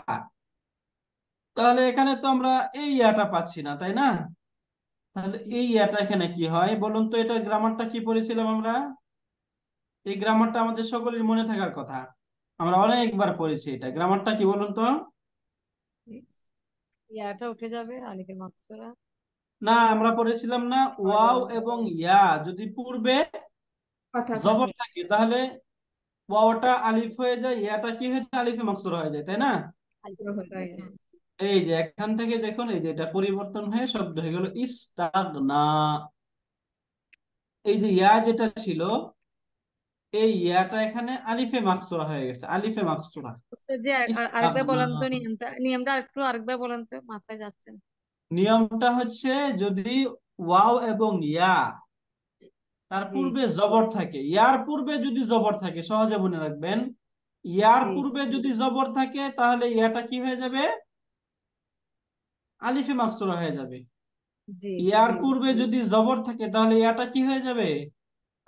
তাহলে এখানে তো আমরা এই ইয়াটা পাচ্ছি না, তাই না? তাহলে এই ইয়াটা এখানে কি হয় বলুন তো? এটার গ্রামারটা কি পড়েছিলাম আমরা? এই গ্রামারটা আমাদের সকলের মনে থাকার কথা, আমরা অনেকবার পড়েছি। এটা গ্রামারটা কি বলুন তো? ইয়াটা উঠে যাবে আলিফে মাকসুরা। না, আমরা পড়েছিলাম না, ওয়াও এবং ইয়া যদি পূর্বে কথা জবর থাকে। থাকে, তাহলে ওয়াওটা আলিফ হয়ে যায়, ইয়াটা কি হয়ে যায়, আলিফে মাকসুরা হয়ে যায়, তাই না? আলিফে হয়ে মাকসুরা যায়, হয়ে হ্যাঁ। যায়। এই যে এখান থেকে দেখুন, এই যে এটা পরিবর্তন হয়ে শব্দ হয়ে গেল ইস্তাগনা। এই যে ইয়া যেটা ছিল, এই ইয়াটা এখানে আলিফে মাকসুরা হয়ে গেছে, আলিফে মাকসুরা। উস্তাদ জি আরেকবার ইস্তাগনা, বলেন তো নিয়মটা আরেকটু বলেন তো, মাথায় যাচ্ছে না। নিয়মটা হচ্ছে যদি ওয়াও এবং ইয়া তার জি পূর্বে জবর থাকে, ইয়ার পূর্বে যদি জবর থাকে, সহজে মনে রাখবেন, ইয়ার জি পূর্বে যদি জবর থাকে তাহলে ইয়াটা কি হয়ে যাবে, আলিফে মাকসুরা হয়ে যাবে। জি ইয়ার জি পূর্বে যদি জবর থাকে তাহলে ইয়াটা কি হয়ে যাবে,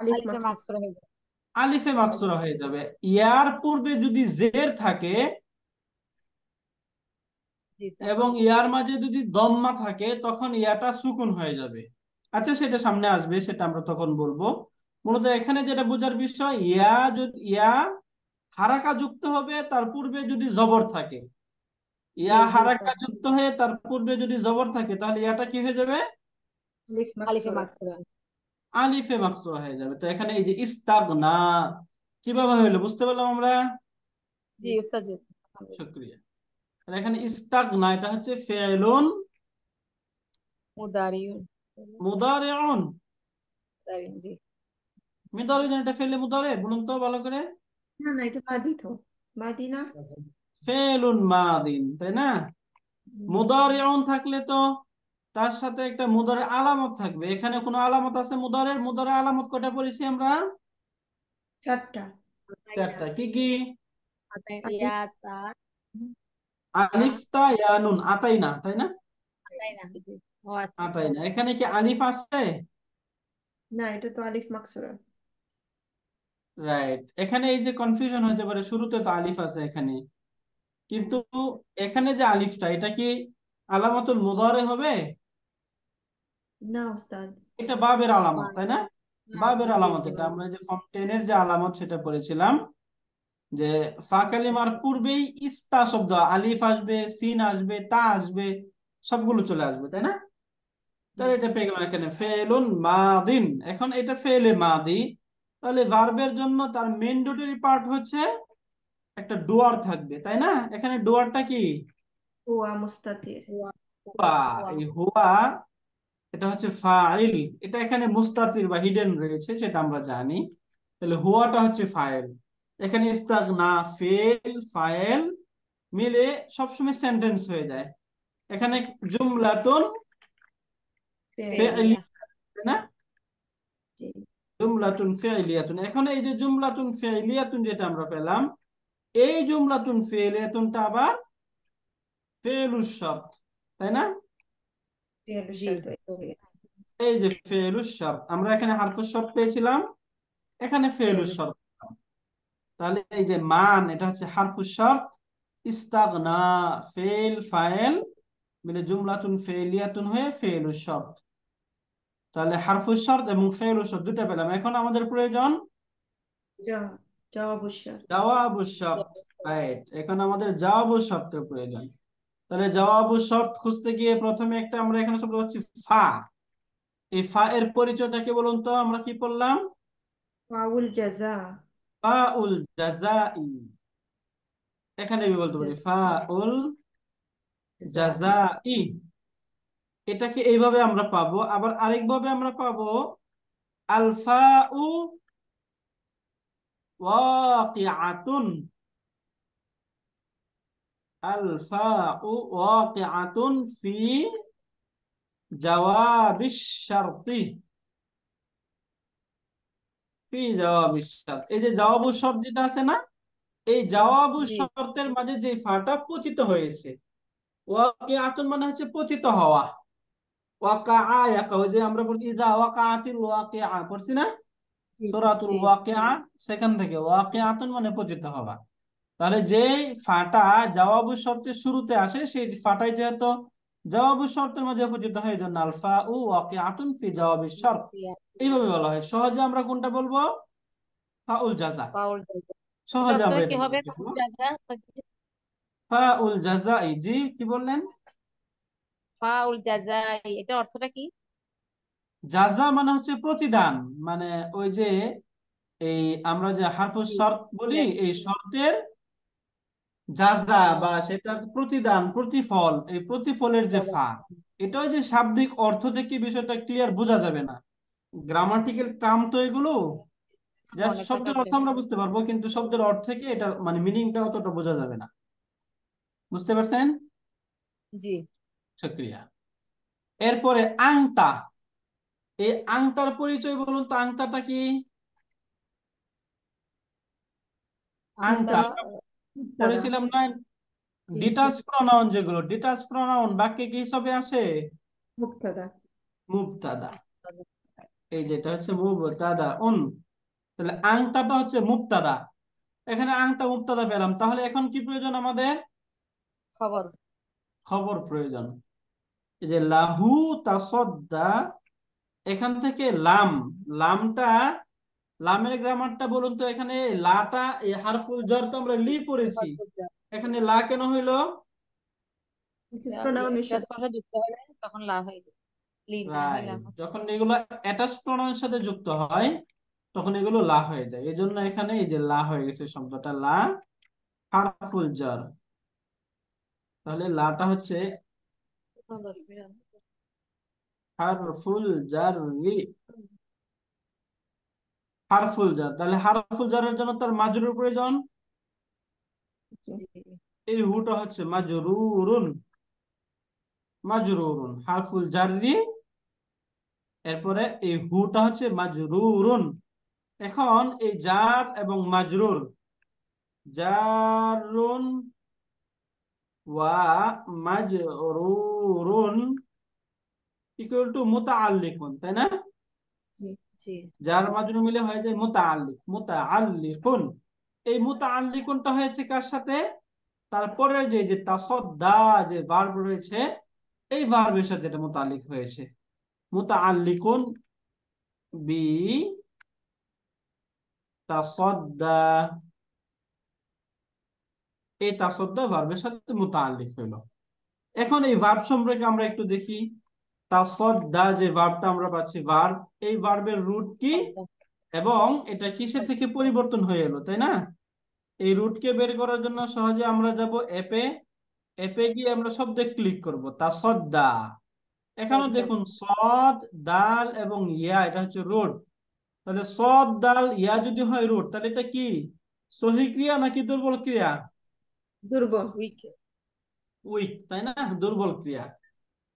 আলিফ আলিফে মাকসুদ। মাকসুরা হয়ে যায়। আলিফে মাকসুরা হয়ে যাবে। ইয়ার পূর্বে যদি জের থাকে জি এবং তখন ইয়ার মাঝে যদি দম্মা থাকে, তখন ইয়াটা সুকুন হয়ে যাবে। আচ্ছা, সেটা সামনে আসবে, সেটা আমরা তখন বলবো। মূলত এখানে যেটা বোঝার বিষয়, ইয়া যদি ইয়া হারাকা যুক্ত হবে, তার পূর্বে যদি জবর থাকে, জি ইয়া জি হারাকা তখন যুক্ত হয়ে তার পূর্বে যদি জবর থাকে, তাহলে ইয়াটা কি হয়ে যাবে, আলিফ আলিফে মাকসুরা। মাকসুরা। আলিফে মাকসুরা হয়ে যাবে। তো এখানে এই যে ইস্তাগনা কিভাবে হইলো বুঝতে পারলাম আমরা। জি উস্তাদ জি। শুকরিয়া। আর এখানে ইস্তাগনা, এটা হচ্ছে ফেলুন মুদারিউন। মুদারিউন। মুদারিউন জি। মুদারি না, এটা ফেলে মুদারে বলুন তো ভালো করে। না না, এটা মাদি তো। মাদি না। ফেলুন মাদিন, তাই না? জি। মুদারিউন থাকলে তো তার সাথে একটা মুদারে আলামত থাকবে। এখানে কোনো আলামত আছে মুদারের? মুদারে আলামত কয়টা পড়েছি আমরা? চারটা। আতাইনা। চারটা। কি কি? আতাইনা আলিফ। ইয়া তা তা আলিফ, তা, ইয়া, নুন, আতাইনা, তাই না? আতাইনা জি। ও আচ্ছা। আতাইনা, এখানে কি আলিফ আসছে? না, এটা তো আলিফ মাকসুরা। রাইট। এখানে এই যে কনফিউশন হতে পারে, শুরুতে তো আলিফ আছে এখানে, কিন্তু এখানে যে আলিফটা, এটা কি আলামাতুল মুদারে হবে? না উস্তাদ। এটা বাবের না আলামত, তাই না? না বাবের জি আলামত। জি এটা আমরা যে ফর্ম 10 এর যে আলামত সেটা পড়েছিলাম, যে ফা কালিমার পূর্বেই ইস্তা শব্দ, আলিফ আসবে, সিন আসবে, তা আসবে, সবগুলো চলে আসবে, তাই না? তাহলে এটা পেয়ে গেলাম এখানে ফেলুন মাদিন। এখন এটা ফেলে মাদি, তাহলে ভার্বের জন্য তার ম্যান্ডেটরি পার্ট হচ্ছে একটা ডুয়ার থাকবে, তাই না? এখানে ডুয়ারটা কি? হুয়া মুস্তাতির। হুয়া হুয়া। হুয়া এই হুয়া এটা হচ্ছে ফাইল। এটা এখানে মুস্তাতির বা হিডেন রয়েছে, সেটা আমরা জানি। তাহলে হুয়াটা হচ্ছে ফাইল। এখানে ইস্তাগনা ফেল ফাইল মিলে সবসময় সেন্টেন্স হয়ে যায়। এখানে জুমলাতুন ফেলিয়া ফেইলিয়া, তাই না? জি। জুমলাতুন ফেইলিয়াতুন। এখন এই যে জুমলাতুন ফেইলিয়াতুন যেটা আমরা পেলাম, এই জুমলাতুন ফেইলিয়াতুনটা আবার ফেলুস শর্ত, তাই না? ফেল জি শর্ত হয়ে গেছে। এই যে ফেলুস শর্ত, আমরা এখানে হারফুস শর্ত পেয়েছিলাম, এখানে ফেলুস ফেলু শর্ত। তাহলে এই যে মান, এটা হচ্ছে হারফুস শর্ত। ইস্তাগনা ফেল ফাইল মিলে জুমলাতুন ফেইলিয়াতুন হয়ে ফেলুস শর্ত। তাহলে হারফুস শর্ত এবং ফেলুস শর্ত দুটো পেলাম। এখন আমাদের প্রয়োজন জ- জবাবু শর্ত। জওয়াবুস শর্ত। রাইট, এখন আমাদের জওয়াবুস শর্তের প্রয়োজন। তাহলে জওয়াবুস শর্ত খুঁজতে গিয়ে প্রথমে একটা আমরা এখানে শব্দ হচ্ছে ফা। এই ফা এর পরিচয়টা কি বলুন তো? আমরা কি পড়লাম? ফাউল জাজা। ফা উল জাজাই। এখানে আমি বলতে পারি ফা উল জাজা। জাজাই। এটাকে এইভাবে আমরা পাবো, আবার আরেকভাবে আমরা পাবো আলফা উ ওয়াকিআতুন। আলফা উ ওয়াকিআতুন ফি জওয়াবিশ শারতি। ফি জওয়াবিশ শারত, এই যে জওয়াবু শর্ত যেটা আছে না, এই জওয়াবু জি শর্তের মাঝে যে ফাটা পতিত হয়েছে। ওয়াকিআতুন মানে হচ্ছে পতিত হওয়া। ওয়াকাআ ইয়াকা, ওই যে আমরা বলি ইযা ওয়াকাআতিল ওয়াকিআ, পড়ছি না জি জি সূরাতুল জি ওয়াকিআ, সেখান থেকে জি ওয়াকিআতুন মানে পতিত হওয়া। তাহলে যে ফাটা জওয়াবু শর্তের শুরুতে আসে, সেই ফাটাই যেহেতু জওয়াবু শর্তের মাঝে পতিত হয়, এই জন্য আলফা উ ওয়াকিআতুন ফি জওয়াবিশ শর্ত। এইভাবে বলা হয়। সহজে আমরা কোনটা বলবো? ফাউল জাযা। পাউল জাজা। এটা সহজে আমরা অর্থটা কি এটা হবে? বলতে পাউল পারবো জাজা ফাউল জাযাই। জি, কি বললেন? পাউল জাজা, এটা অর্থটা কি? জাযা মানে হচ্ছে প্রতিদান। মানে ওই যে এই আমরা যে হারফুস জি শর্ত বলি, Yes. এই শর্তের জাযা বা আহ, সেটার প্রতিদান, প্রতিফল, এই প্রতিফলের যে জাজা। ফা, এটাও যে শাব্দিক অর্থ থেকে বিষয়টা ক্লিয়ার বোঝা যাবে না। গ্রামাটিক্যাল টার্ম তো এগুলো, জাস্ট মনে থাকার শব্দের অর্থ জন্য। আমরা বুঝতে পারবো, কিন্তু শব্দের অর্থ থেকে এটা মানে মিনিংটা অতটা বোঝা যাবে না। বুঝতে পারছেন? জি শুকরিয়া। এরপরে আংতা। এই আংতার পরিচয় বলুন তো, আংতাটা কি? আংতা আংতা দাদা। পড়েছিলাম না? জি ডিটাচ প্রনাউন, যেগুলো ডিটাচ প্রনাউন বাক্যে কি হিসাবে আসে? মুক্তাদা। মুবতাদা। এই যেটা হচ্ছে মুবতাদা উন। তাহলে আংতাটা হচ্ছে মুবতাদা। এখানে আংতা মুবতাদা পেলাম, তাহলে এখন কি প্রয়োজন আমাদের? খবর। খবর প্রয়োজন। এই যে লাহু তাসাদ্দা, এখান থেকে লাম, লামটা, লামের গ্রামারটা বলুন তো। এখানে লাটা এই হারফুল jar তো আমরা লি পড়েছি, খরবুজা। এখানে লা কেন হইলো? প্রণাউনের একটা সাথে। স্পর্শ যুক্ত হলে তখন লা হয়ে যায়। লি না হয় লা রাইট, হয়। যখন এগুলো অ্যাটাচ প্রনাউনের সাথে যুক্ত হয়, তখন এগুলো লা হয়ে যায়। এই জন্য এখানে এই যে লা হয়ে গেছে শব্দটা, লা হারফুল jar। তাহলে লাটা হচ্ছে 10 মিনিট। হারফুল জাররি। হারফুল jar, তাহলে হারফুল জারের জন্য তার মাজরুর প্রয়োজন। জি। জি এই হুটা হচ্ছে মাজরুরুন। মাজরুরুন হারফুল জাররি, এরপরে এই হুটা হচ্ছে মাজরুরুন। এখন এই জার এবং মাজরুর, জারুন ওয়া মাজরুরুন ইকুয়াল টু মুতাআল্লিকুন, তাই না? জি জি জার মাজরুর মিলে হয়ে যায় মুতাআল্লিক, মুতাআল্লিকুন। এই মুতাআল্লিকুনটা হয়েছে কার সাথে? তারপরে যে যে তাসাদ্দা যে ভার্ব রয়েছে, এই ভার্বের সাথে এটা মুতাআল্লিক হয়েছে। মুতাআল্লিকুন বি তাসাদ্দা, এই তাসাদ্দা ভার্বের সাথে মুতাআল্লিক হইলো। এখন এই ভার্ব সম্পর্কে আমরা একটু দেখি। তাসাদ্দা যে ভার্বটা আমরা পাচ্ছি, ভার্ব, এই ভার্বের রুট কি এবং এটা কিসের থেকে পরিবর্তন হয়ে এলো, তাই না? এই রুটকে বের করার জন্য সহজে আমরা যাব অ্যাপে। অ্যাপে গিয়ে আমরা শব্দে ক্লিক করব, তাসাদ্দা। এখানে দেখুন সদ, দাল এবং ইয়া, এটা হচ্ছে রুট। তাহলে সদ, দাল, ইয়া যদি হয় রুট, তাহলে এটা কি সহি ক্রিয়া নাকি দুর্বল ক্রিয়া? দুর্বল। উইক। উইক, তাই না? দুর্বল ক্রিয়া।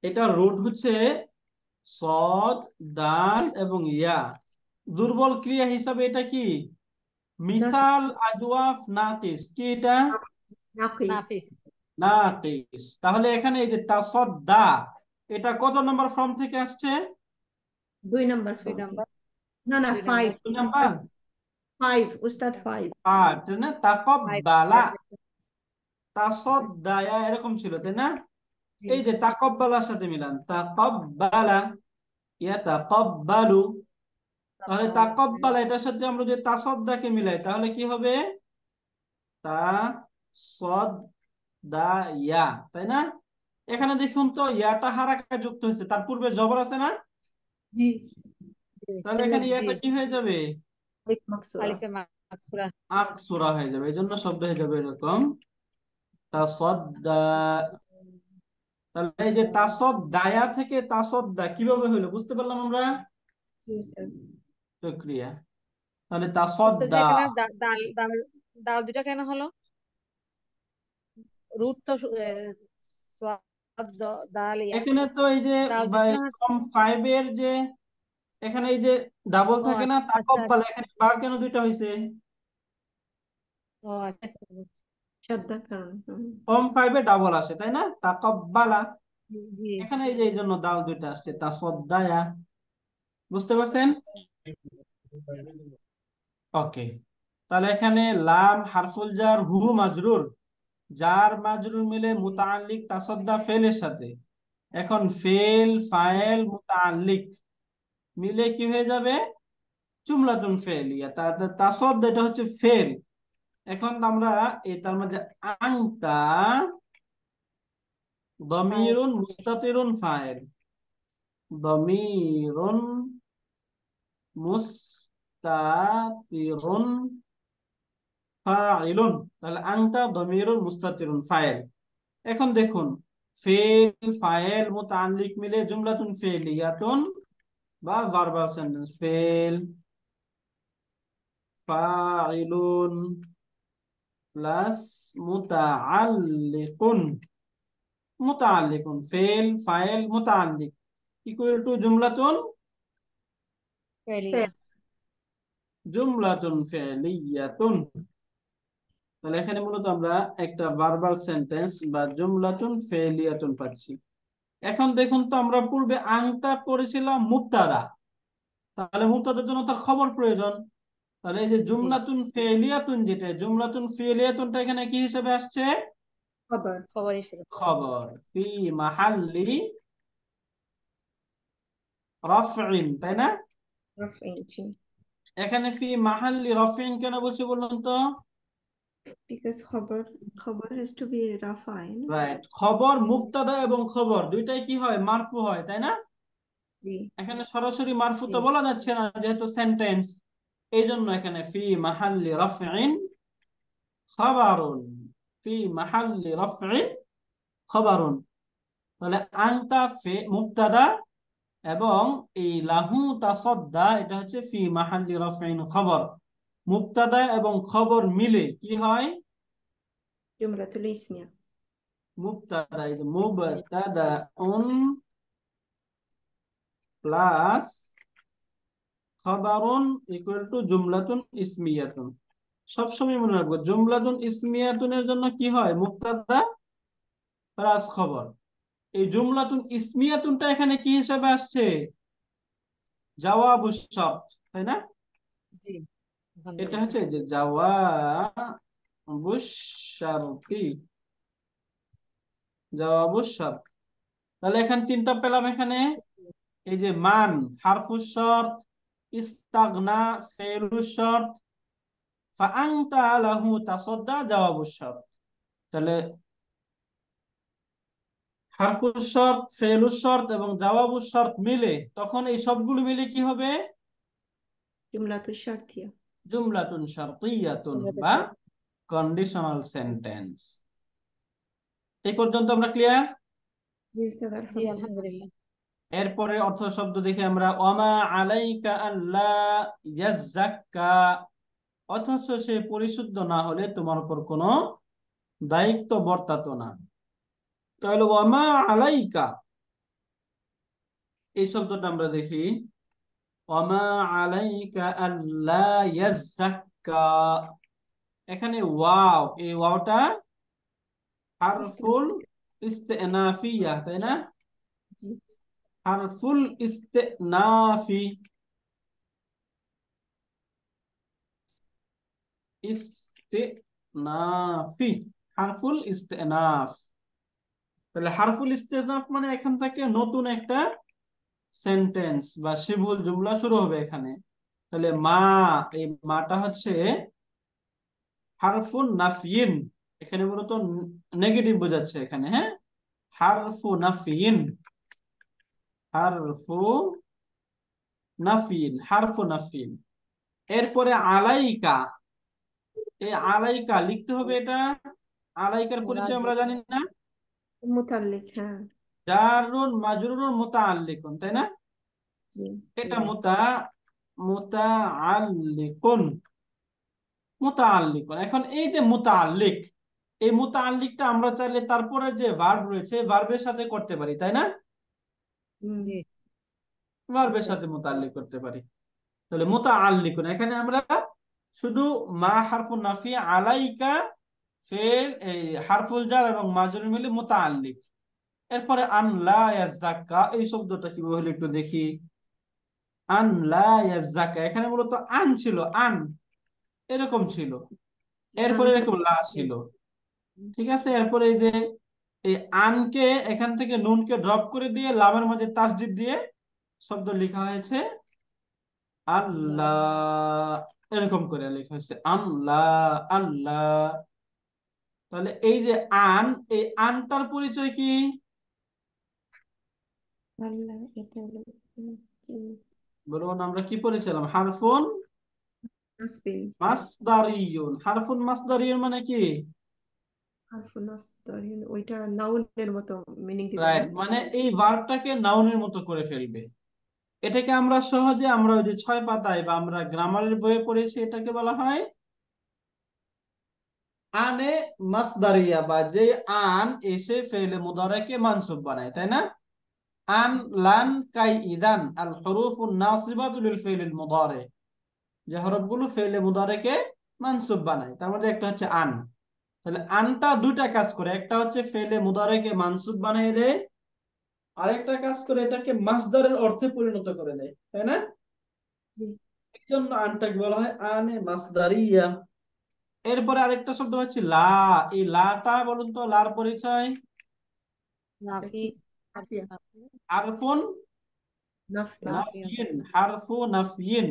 এটা রুট হচ্ছে সদ, দাল এবং ইয়া। দুর্বল ক্রিয়া হিসাবে এটা কি মিসাল আজওয়াফ নাকিস, কি এটা নাকিস। নাফিস। নাকিস। তাহলে এখানে এই যে তাসাদ্দা, এটা কত নম্বর ফর্ম থেকে আসছে? 2 নম্বর 2 ফর্ম থেকে। নাম্বার। না না, 2 ফাইভ। নাম্বার। 2 নাম্বার। 5 উস্তাদ, 5। আট না, 5। তাকাব্বালা, তাসাদ্দায়া এরকম ছিল, তাই না? জি এই যে তাকাব্বালার সাথে মিলান, তাকাব্বালা, ইয়াতাকাব্বালু। তাহলে তাকাব্বালা এটার সাথে আমরা যদি তাসাদ্দাকে মিলাই তাহলে কি হবে? তাসাদ্দা ইয়া, তাই না? এখানে দেখুন তো ইয়াটা হারাকা যুক্ত হয়েছে, তার পূর্বে জবর আছে না? জি। জি তাহলে এখানে জি। ইয়াটা কি হয়ে যাবে? আলিফ মাকসুরা। আলিফে মাকসুরা। আকসুরা হয়ে যাবে, এই জন্য শব্দ হয়ে যাবে এরকম তাসাদ্দা। তাহলে এই যে তাসাদ্দায়া থেকে তাসাদ্দা কিভাবে হইলো বুঝতে পারলাম আমরা? জি উস্তাদ। প্রক্রিয়া। তাহলে উস্তাদ তাসাদ্দা, এখানে দাল দাল দাল দুটা কেন হলো? রুট তো সোয়াদ, দাল ইয়া। এখানে তো এই যে দাল দুটো না ফর্ম 5 এর যে এখানে এই যে ডাবল ও থাকে না আচ্ছা তাকব্বালা, এখানে বা কেন দুইটা হয়েছে? ও আচ্ছা বুঝছি। শ্রদ্ধার কারণে। ফর্ম 5 এ ডাবল আসে, তাই না? তাকব্বালা। জি এখানে এই যে এই জন্য দাল দুইটা আসছে, তাসাদ্দায়া। বুঝতে পারছেন? আচ্ছা। ওকে। তাহলে এখানে লাম হারফুল জার, হু মাজরুর, জার মাজরুর মিলে জি মুতাআল্লিক তাসাদ্দা ফেলের সাথে। এখন ফেল, জি ফাইল, মুতাআল্লিক মিলে কি হয়ে যাবে? জুমলাতুন ফেলিয়া। তাসাদ্দা এটা হচ্ছে ফেল। এখন আমরা এই তার মধ্যে আনতা ফাইল। দমিরুন মুস্তাতিরুন ফাইল, দমিরুন মুস্তাতিরুন ফাইলুন। তাহলে আনতা দমিরুন মুস্তাতিরুন ফাইল। এখন দেখুন ফেল, ফাইল, মুতাআল্লিক মিলে জুমলাতুন ফেলিয়াতুন বা ভার্বাল সেন্টেন্স। ফেল, ফাইলুন প্লাস মুতাআল্লিকুন, মুতাআল্লিকুন, ফেল, ফাইল, মুতাআল্লিক ইকুয়াল টু জুমলাতুন, ফেলিয়া। জুমলাতুন ফি'লিয়াতুন। তাহলে এখানে মূলত আমরা একটা ভার্বাল সেন্টেন্স বা জুমলাতুন ফি'লিয়াতুন পাচ্ছি। এখন দেখুন তো আমরা পূর্বে আংটা পড়েছিলাম মুবতাদা, তাহলে মুবতাদার জন্য তার খবর প্রয়োজন। তাহলে এই যে জি জুমলাতুন ফি'লিয়াতুন, যেটা জুমলাতুন ফি'লিয়াতুনটা এখানে কি হিসেবে আসছে? খবর। খবর হিসেবে। খবর। ফি মাহাল্লি রাফইন, তাই না? রাফঈন, জি। এখানে ফি মাহাল্লি রাফইন কেন বলছি বলুন তো? বিকজ খবর, খবর হ্যাজ টু বি রাফাই না। রাইট, খবর মুবতাদা এবং খবর দুইটাই কি হয়? মারফু হয়, তাই না? জি। এখানে সরাসরি মারফু জি তো বলা যাচ্ছে না যেহেতু সেন্টেন্স। এই জন্য এখানে ফি মাহাল্লি রাফইন খাবারুন, ফি মাহাল্লি রাফইন খাবারুন। তাহলে আনতা ফি মুবতাদা এবং এই লাহু তাসাদ্দা এটা হচ্ছে ফি মাহাল্লি রাফইন খবর। মুবতাদা এবং খবর মিলে কি হয়? জুমলাতুল ইসমিয়া। মুবতাদা, এই যে ইসমিয়া। মুবতাদাউন প্লাস খাবারুন ইকুয়াল টু জুমলাতুন ইসমিয়াতুন। সবসময় মনে রাখবো জুমলাতুন ইসমিয়াতুনের জন্য কি হয়? মুবতাদা প্লাস খবর। এই জুমলাতুন ইসমিয়াতুনটা এখানে কি হিসাবে আসছে? জাওয়াবুশ শর্ত, তাই না? জি এটা আলহামদুলিল্লাহ। হচ্ছে যে জাওয়াবুশ শর্তি, জাওয়াবুশ শর্ত। তাহলে এখানে তিনটা পেলাম এখানে। এই যে মান হারফুশ শর্ত, ইস্তাগনা ফেলুশ শর্ত, ফাআনতা লাহু তাসাদ্দা জাওয়াবুশ শর্ত। তাহলে হারফুল শর্ত, ফেলুল শর্ত এবং জাওয়াবুল শর্ত মিলে, তখন এই সবগুলো মিলে কি হবে? জুমলাতুল শারতিয়া। জুমলাতুন শারতিয়াতুন তোমরা তো বা সব- কন্ডিশনাল সেন্টেন্স। এই পর্যন্ত আমরা ক্লিয়ার? জি উস্তাদ, জি আলহামদুলিল্লাহ। আলহামদুলিল্লাহ। এরপরে অর্থ শব্দ দেখে আমরা, ওয়ামা আলাইকা আল্লা ইয়াজ্জাক্কা, অথচ সে পরিশুদ্ধ না হলে তোমার উপর কোনো দায়িত্ব বর্তাতো না। তাহলে ওয়ামা আলাইকা এই শব্দটা আমরা দেখি, ওয়ামা আলাইকা আল্লা ইয়াজ্জাক্কা, এখানে ওয়াও, এই ওয়াওটা হারফুল ইস্তেনাফিয়া, তাই না? জি। হারফুল ইস্তেনাফি, ইস্তেনাফি, হারফুল ইস্তেনাফ। তাহলে হারফুল ইস্তেনাফ মানে এখান থেকে নতুন একটা সেন্টেন্স বা শিবুল জুমলা শুরু হবে এখানে। তাহলে মা, এই মাটা হচ্ছে হারফুন নাফিন, এখানে মূলত নেগেটিভ বোঝাচ্ছে এখানে, হ্যাঁ, হারফু নাফিন, হারফু নাফিন, হারফু নাফিন। এরপরে আলাইকা, এই আলাইকা লিখতে হবে এটা। আলাইকার পরিচয় আমরা জানি না, মুতাল্লিক, হ্যাঁ। জারুন মাজরুরুন মুতাআল্লিকুন, তাই না? জি। জি এটা মুতাআল্লিকুন, মুতাআল্লিকুন। এখন এই যে মুতাআল্লিক, এই মুতাআল্লিকটা আমরা চাইলে তারপরে যে ভার্ব রয়েছে ভার্বের সাথে করতে পারি, তাই না? হুম। জি ভার্বের আচ্ছা সাথে মুতাআল্লিক করতে পারি। তাহলে মুতাআল্লিকুন, এখানে আমরা শুধু মা হারফুন নাফি, আলাইকা ফেল, এই হারফুল জার এবং মাজরুর মিলে মুতাআল্লিক। এরপরে আন লা ইয়াযাক্কা, এই শব্দটা কিভাবে হলো একটু দেখি। আন লা ইয়াযাক্কা, এখানে মূলত আন ছিল, আন এরকম ছিল, এরপরে এরকম লা ছিল, ঠিক আছে। এরপরে এই যে এই আনকে এখান থেকে নুনকে ড্রপ করে দিয়ে লামের মাঝে তাসদিদ দিয়ে শব্দ লেখা হয়েছে আল্লাহ, এরকম করে লেখা হয়েছে আল্লাহ, আল্লাহ। তাহলে এই যে আন, এই আনটার পরিচয় কি? আল্লাহ, এটা হলো বলুন, আমরা কি পড়েছিলাম? হারফুন নাসবিন। মাসদারিয়ুন, হারফুন মাসদারিয়ুন মানে কি? হারফুন নাসবিন, ওইটা নাউনের মতো মিনিং দিবে না? রাইট, মানে এই ভার্বটাকে নাউনের মতো করে ফেলবে। এটাকে আমরা সহজে, আমরা ওই যে 6 পাতায় বা আমরা গ্রামারের বইয়ে পড়েছি, এটাকে বলা হয় আনে মাসদারিয়া, বা যে আন এসে ফেলে মুদারেকে মানসুব বানায়, তাই না? আন, লান, কাই, ইদান আল হুরুফুন নাসিবাতু লিল ফিইলিল মুদারি, যে হরফগুলো ফেলে মুদারেকে মানসুব বানায়, তার মধ্যে একটা হচ্ছে আন। তাহলে আনটা দুইটা কাজ করে, একটা হচ্ছে ফেলে মুদারেকে মানসুব বানিয়ে দেয়, আরেকটা কাজ করে এটাকে মাসদারের অর্থে পরিণত করে দেয়, তাই না? জি। এই জন্য আনটাকে বলা হয় আনে মাসদারিয়া। এরপরে আরেকটা শব্দ হচ্ছে লা, এই লাটা বলুন তো, লার পরিচয়। নাফি নাফিয়া। হারফুন নাফিয়া। নাফি নাফিন, হারফু নাফিন।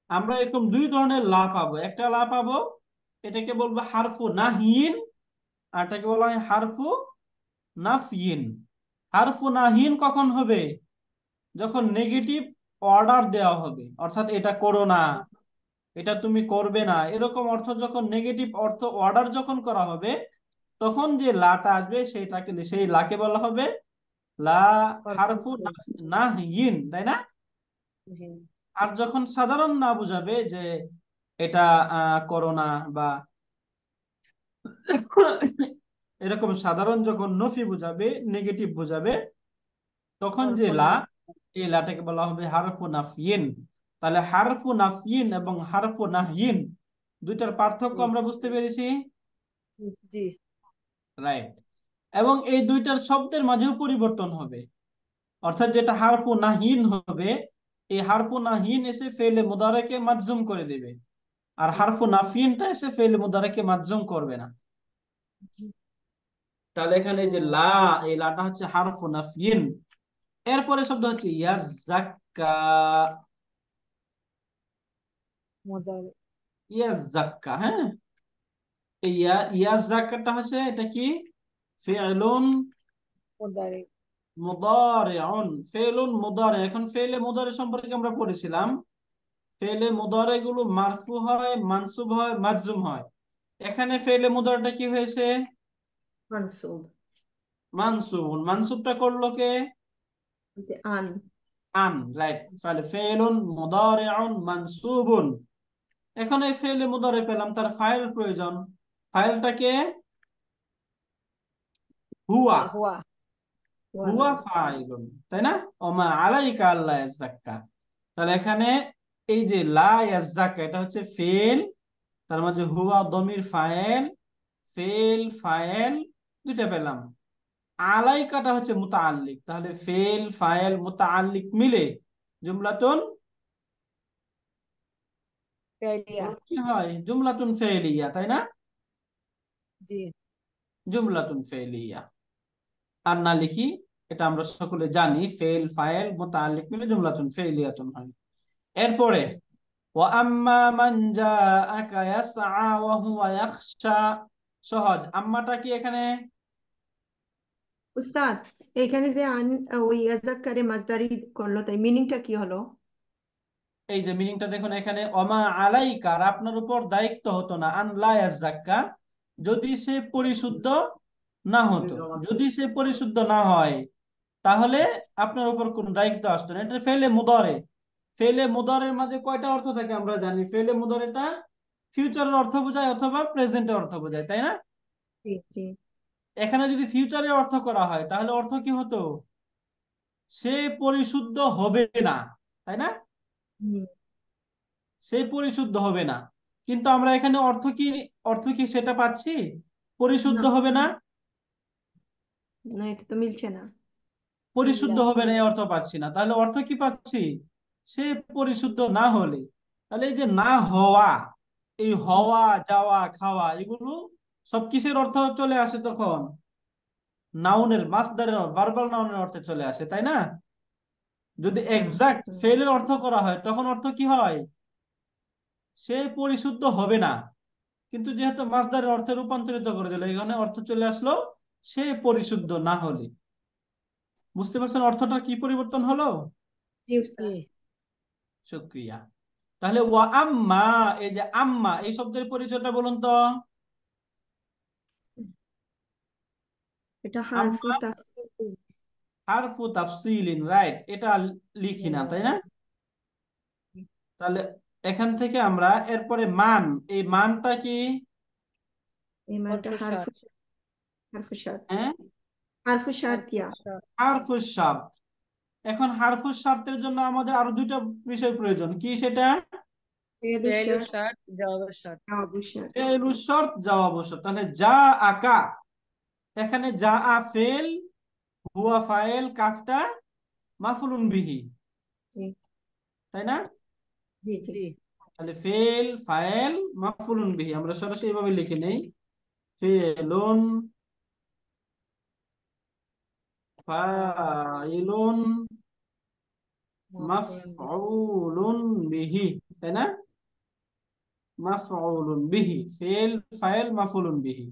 আমরা এরকম দুই ধরনের লা পাবো, একটা লা পাবো এটাকে বলবো হারফু নাহিন, আর এটাকে বলা হয় হারফু নাফিন। হারফু নাহিন কখন হবে? যখন নেগেটিভ অর্ডার দেওয়া হবে, অর্থাৎ এটা করো না, এটা তুমি করবে না, এরকম অর্থ যখন নেগেটিভ অর্থ অর্ডার যখন করা হবে, তখন যে লাটা আসবে সেইটাকে, সেই লাকে বলা হবে লা হারফু নাহিন, তাই না? আর যখন সাধারণ না বুঝাবে, যে এটা করো না বা এরকম সাধারণ যখন নফি বুঝাবে, নেগেটিভ বুঝাবে, তখন যে লা, এই লাটাকে বলা হবে হারফু নাফিন। তাহলে হারফু নাফিন এবং হারফু নাহিন দুইটার পার্থক্য জি আমরা বুঝতে পেরেছি, জি রাইট। এবং এই দুইটার শব্দের মাঝেও পরিবর্তন হবে, অর্থাৎ যেটা হারফু নাহিন হবে, এই হারফু নাহিন এসে ফেলে মুদারেকে মাজজুম করে দেবে, আর হারফু নাফিনটা এসে ফেলে মুদারেকে মাজজুম করবে না। তাহলে এখানে এই যে লা, এই লাটা হচ্ছে হারফু নাফিন। এরপরে শব্দ হচ্ছে ইয়াজ্জাক্কা, মজার ইয়াজ্জাক্কা, হ্যাঁ, এই ইয়াজ্জাক্কাটা হচ্ছে এটা কি? ফি'লুন মুদারি। মুদারিউন, ফেলুন মুদারি। এখন ফেলে মুদারি সম্পর্কে আমরা পড়েছিলাম। ফেলে মুদারি গুলো মারফু হয়, মানসুব হয়, মাজজুম হয়। এখানে ফেলে মুদারিটা কি হয়েছে? মানসুব। মানসুবুন। মানসুবটা করলো কে? ওই যে আন। আন, রাইট। তাহলে ফেলুন মুদারিউন মানসুবুন। এখন এই ফেলে মুদারি পেলাম, তার ফাইল প্রয়োজন। ফাইলটাকে হুয়া। হুয়া। হুয়া ওয়ালা। ফাইলুন, তাই না? ওমা আলাইকা আল্লাহ ইয়াজ্জাক্কা। তাহলে এখানে এই যে লা ইয়াজ্জাক্কা, এটা হচ্ছে ফেল, তার মাঝে হুয়া দমির ফাইল, ফেল ফাইল দুইটা পেলাম। আলাইকাটা হচ্ছে মুতাআল্লিক, তাহলে ফেল ফাইল মুতাআল্লিক মিলে জুমলাতুন ফেলিয়া। কি হয়? জুমলাতুন ফেলিয়া, তাই না? জি। জুমলাতুন ফেলিয়া। আর না লিখি, এটা আমরা সকলে জানি, ফেল ফাইল মুতাআল্লিক মিলে জুমলাতুন ফেলিয়াতুন হয়। এরপরে ওয়া আম্মা মান জাআকা ইয়াসআ ওয়া হুয়া ইয়াখশা। সহজ। আম্মাটা কি এখানে? উস্তাদ, এখানে যে আন ওই ইয়াজাক্কারে মাজদারি করলো, তাই মিনিংটা কি হলো? এই যে মিনিংটা দেখুন এখানে, অমা আলাইকা, আর আপনার উপর দায়িত্ব হতো না, আন লা ইয়াযাক্কা, যদি সে পরিশুদ্ধ না হতো। যদি সে পরিশুদ্ধ না হয় তাহলে আপনার উপর কোনো দায়িত্ব আসতো না। এটা ফেলে মুদারে। ফেলে মুদারের মাঝে কয়টা অর্থ থাকে আমরা জানি। ফেলে মুদারেটা ফিউচারের অর্থ বোঝায় অথবা প্রেজেন্টের অর্থ বোঝায়, তাই না? জি জি। এখানে যদি ফিউচারের অর্থ করা হয় তাহলে অর্থ কি হতো? সে পরিশুদ্ধ হবে না, তাই না? হুম। সে পরিশুদ্ধ হবে না। কিন্তু আমরা এখানে অর্থ কি, অর্থ কি সেটা পাচ্ছি? না পরিশুদ্ধ হবে না, না, এটা তো মিলছে না। পরিশুদ্ধ ইল্লা। হবে না এই অর্থ পাচ্ছি না। তাহলে অর্থ কি পাচ্ছি? সে পরিশুদ্ধ না হলে। তাহলে এই যে না হওয়া, এই হুম, হওয়া যাওয়া খাওয়া এগুলো সব কিসের অর্থ চলে আসে তখন? নাউনের, মাসদারের, ভার্বাল নাউনের অর্থে চলে আসে, তাই না? যদি আচ্ছা। এক্সাক্ট হুম, ফেলের অর্থ করা হয় তখন অর্থ কি হয়? সে পরিশুদ্ধ হবে না। কিন্তু যেহেতু মাসদারের অর্থে রূপান্তরিত করে দিল, এখানে অর্থ চলে আসলো সে পরিশুদ্ধ না হলে। বুঝতে পারছেন অর্থটা কি পরিবর্তন হলো? জি জি। উস্তাদ। শুকরিয়া। তাহলে ওয়া আম্মা, এই যে আম্মা এই শব্দের পরিচয়টা বলুন তো। এটা হারফু আম্মা তাফসীর। হারফু তাফসিলিন, রাইট। এটা লিখি না, তাই না? তাহলে এখান থেকে আমরা এরপরে মান, এই মানটা কি? এই মানটা অর্থ হারফু, সার। হারফু শার্ত। হ্যাঁ, হারফু অর্থ শার্তিয়া। সার। হারফুস শর্ত। এখন হারফুস শর্তের জন্য আমাদের আরো দুইটা বিষয় প্রয়োজন, কি সেটা? ফেলু ফেলু শার্ত, শার্ট, জবাব শার্ট। জাওয়াবু শার্ত। ফেলু শর্ত জবাব শর্ত। তাহলে যা আকা, এখানে যা আ ফেল, হুয়া ফাইল, কাফটা মাফুলুন বিহি, জি তাই না? জি জি। জি। তাহলে ফেল ফাইল মাফুলুন বিহি আমরা সরাসরি এভাবে লিখে নেই, ফেলুন ফাইলুন মাফউলুন বিহি। মাফউলুন বিহি, তাই না? মাফউলুন বিহি, ফেল ফাইল মাফুলুন বিহি।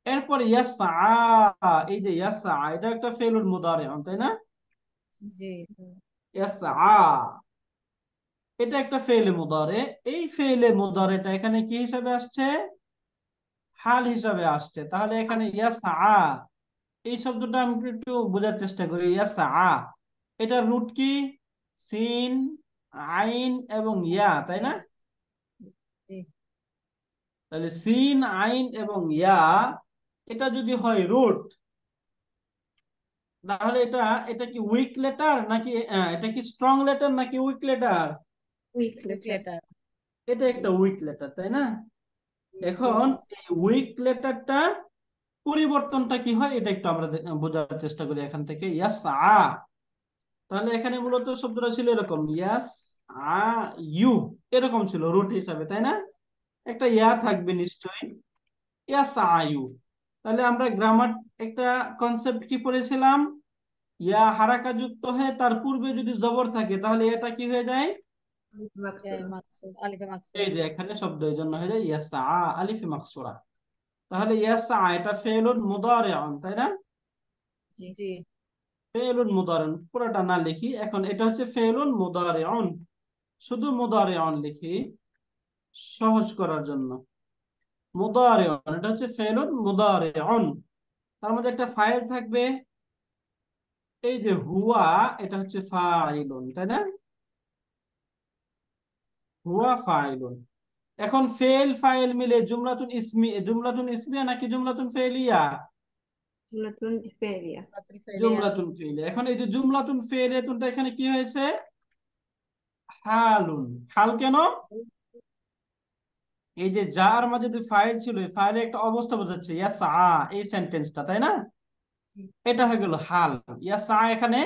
এরপর ইয়াসআ, এই যে ইয়াসআ এটা একটা ফেলুল মুদারি, তাই না? জি। ইয়াসআ এটা একটা ফেলে মুদারে। এই ফেলে মুদারেটা এখানে কি হিসাবে আসছে? হাল হিসাবে আসছে। তাহলে এখানে ইয়াসআ, এই শব্দটা আমি একটু বোঝার চেষ্টা করি। ইয়াসআ এটার রুট কি? সিন, আইন এবং ইয়া, তাই না? জি। তাহলে সিন আইন এবং ইয়া, এটা যদি হয় রুট, তাহলে এটা, এটা কি উইক লেটার নাকি এটা কি স্ট্রং লেটার নাকি weak letter? Weak weak letter. Letter. এটা একটা উইক লেটার, তাই না? জি। এখন এই উইক লেটারটা পরিবর্তনটা কি হয় এটা একটু আমরা বোঝার চেষ্টা করি এখান থেকে। ইয়াসআ, তাহলে এখানে মূলত শব্দটা ছিল এরকম, ইয়াস আ ইউ, এরকম ছিল রুট হিসাবে, তাই না? একটা ইয়া থাকবে নিশ্চয়ই, ইয়াসআ ইউ। তাহলে আমরা গ্রামার একটা কনসেপ্ট কি পড়েছিলাম? ইয়া হারাকা যুক্ত হয়ে তার পূর্বে যদি জবর থাকে তাহলে এটা কি হয়ে যায়? মাকসুরা। মাকসুর, আলিফে এই মাকসুরা। যে এখানে শব্দ এই জন্য হয়ে যায় ইয়াসআ আলিফে মাকসুরা। তাহলে ইয়াসআ এটা ফেলুন মুদারিউন, তাই না? ইয়াসআ, তাহলে ইয়াসআ এটা ফেলুন মুদারিউন, তাই না? তাহলে ইয়াসআ এটা ফেলুন মুদারিউন, তাই না? তাহলে ইয়াসআ এটা ফেলুন মুদারিউন, তাই না? তাহলে ইয়াসআ এটা ফেলুন মুদারিউন, তাই না? তাহলে ইয়াসআ এটা ফেলুন মুদারিউন, তাই না? জি। জি। ফেলুন মুদারিউন পুরোটা না লিখি, এখন এটা হচ্ছে ফেলুন মুদারিউন, শুধু মুদারিউন লিখি সহজ করার জন্য। মুদারিউন এটা হচ্ছে ফেলুন মুদারিউন, তার মধ্যে একটা ফাইল থাকবে, এই যে হুয়া, এটা হচ্ছে ফাইলুন, তাই না? হুয়া ফাইলুন। এখন ফেল ফাইল মিলে জুমলাতুন ইসমিয়া নাকি জুমলাতুন ফেলিয়া? জুমলাতুন ফেলিয়া। জুমলাতুল ফেলিয়া। জুমলাতুন ফেলিয়া। এখন এই যে জুমলাতুন ফেলিয়াতুনটা এখানে কি হয়েছে? হালুন। হাল কেন? এই যে যার মাঝে যে ফাইল ছিল, এই ফাইলে একটা অবস্থা বোঝাচ্ছে ইয়াসআ, এই সেন্টেন্সটা, তাই না? জি। এটা হয়ে গেল হাল। ইয়াসআ এখানে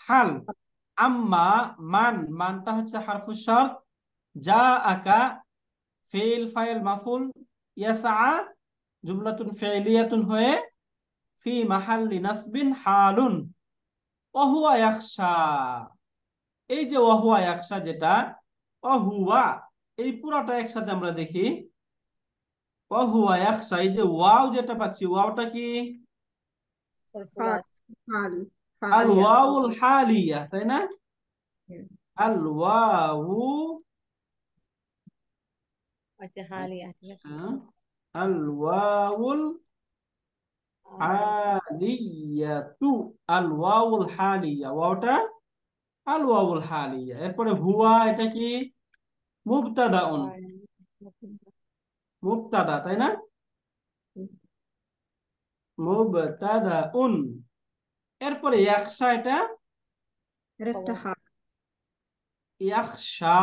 হাল। আম্মা মানটা হচ্ছে হারফুশ শর্ত, যা আকা ফেল ফাইল মাফুল, ইয়াসআ জুমলাতুন ফেলিয়াতুন হয়ে ফি মাহাল্লি নাসবিন হালুন। ওয়াহুয়া ইয়াখশা, এই যে ওয়াহুয়া ইয়াখশা যেটা, ওয়াহুয়া, এই পুরাটা একসাথে আমরা দেখি। ওয়াহুয়া ইয়াখশা, এই যে ওয়াও যেটা পাচ্ছি, ওয়াওটা কি? হাল। ফুরফুরাত। হাল। আল হালিয়া। ওয়াউল হালিয়া, তাই না? হুম। আল ওয়াউ, আচ্ছা, হালিয়া, ঠিক আছে। আল ওয়াউল আর হালিয়াতু, আল ওয়াউল হালিয়া, ওয়াওটা আল ওয়াউল হালিয়া। এরপরে হুয়া, এটা কি? মুবতাদাউন, আর মুবতাদা, তাই না? হুম। মুবতাদাউন। এরপরে ইয়াখশা, এটা এর একটা খবর। হাল। ইয়াখশা,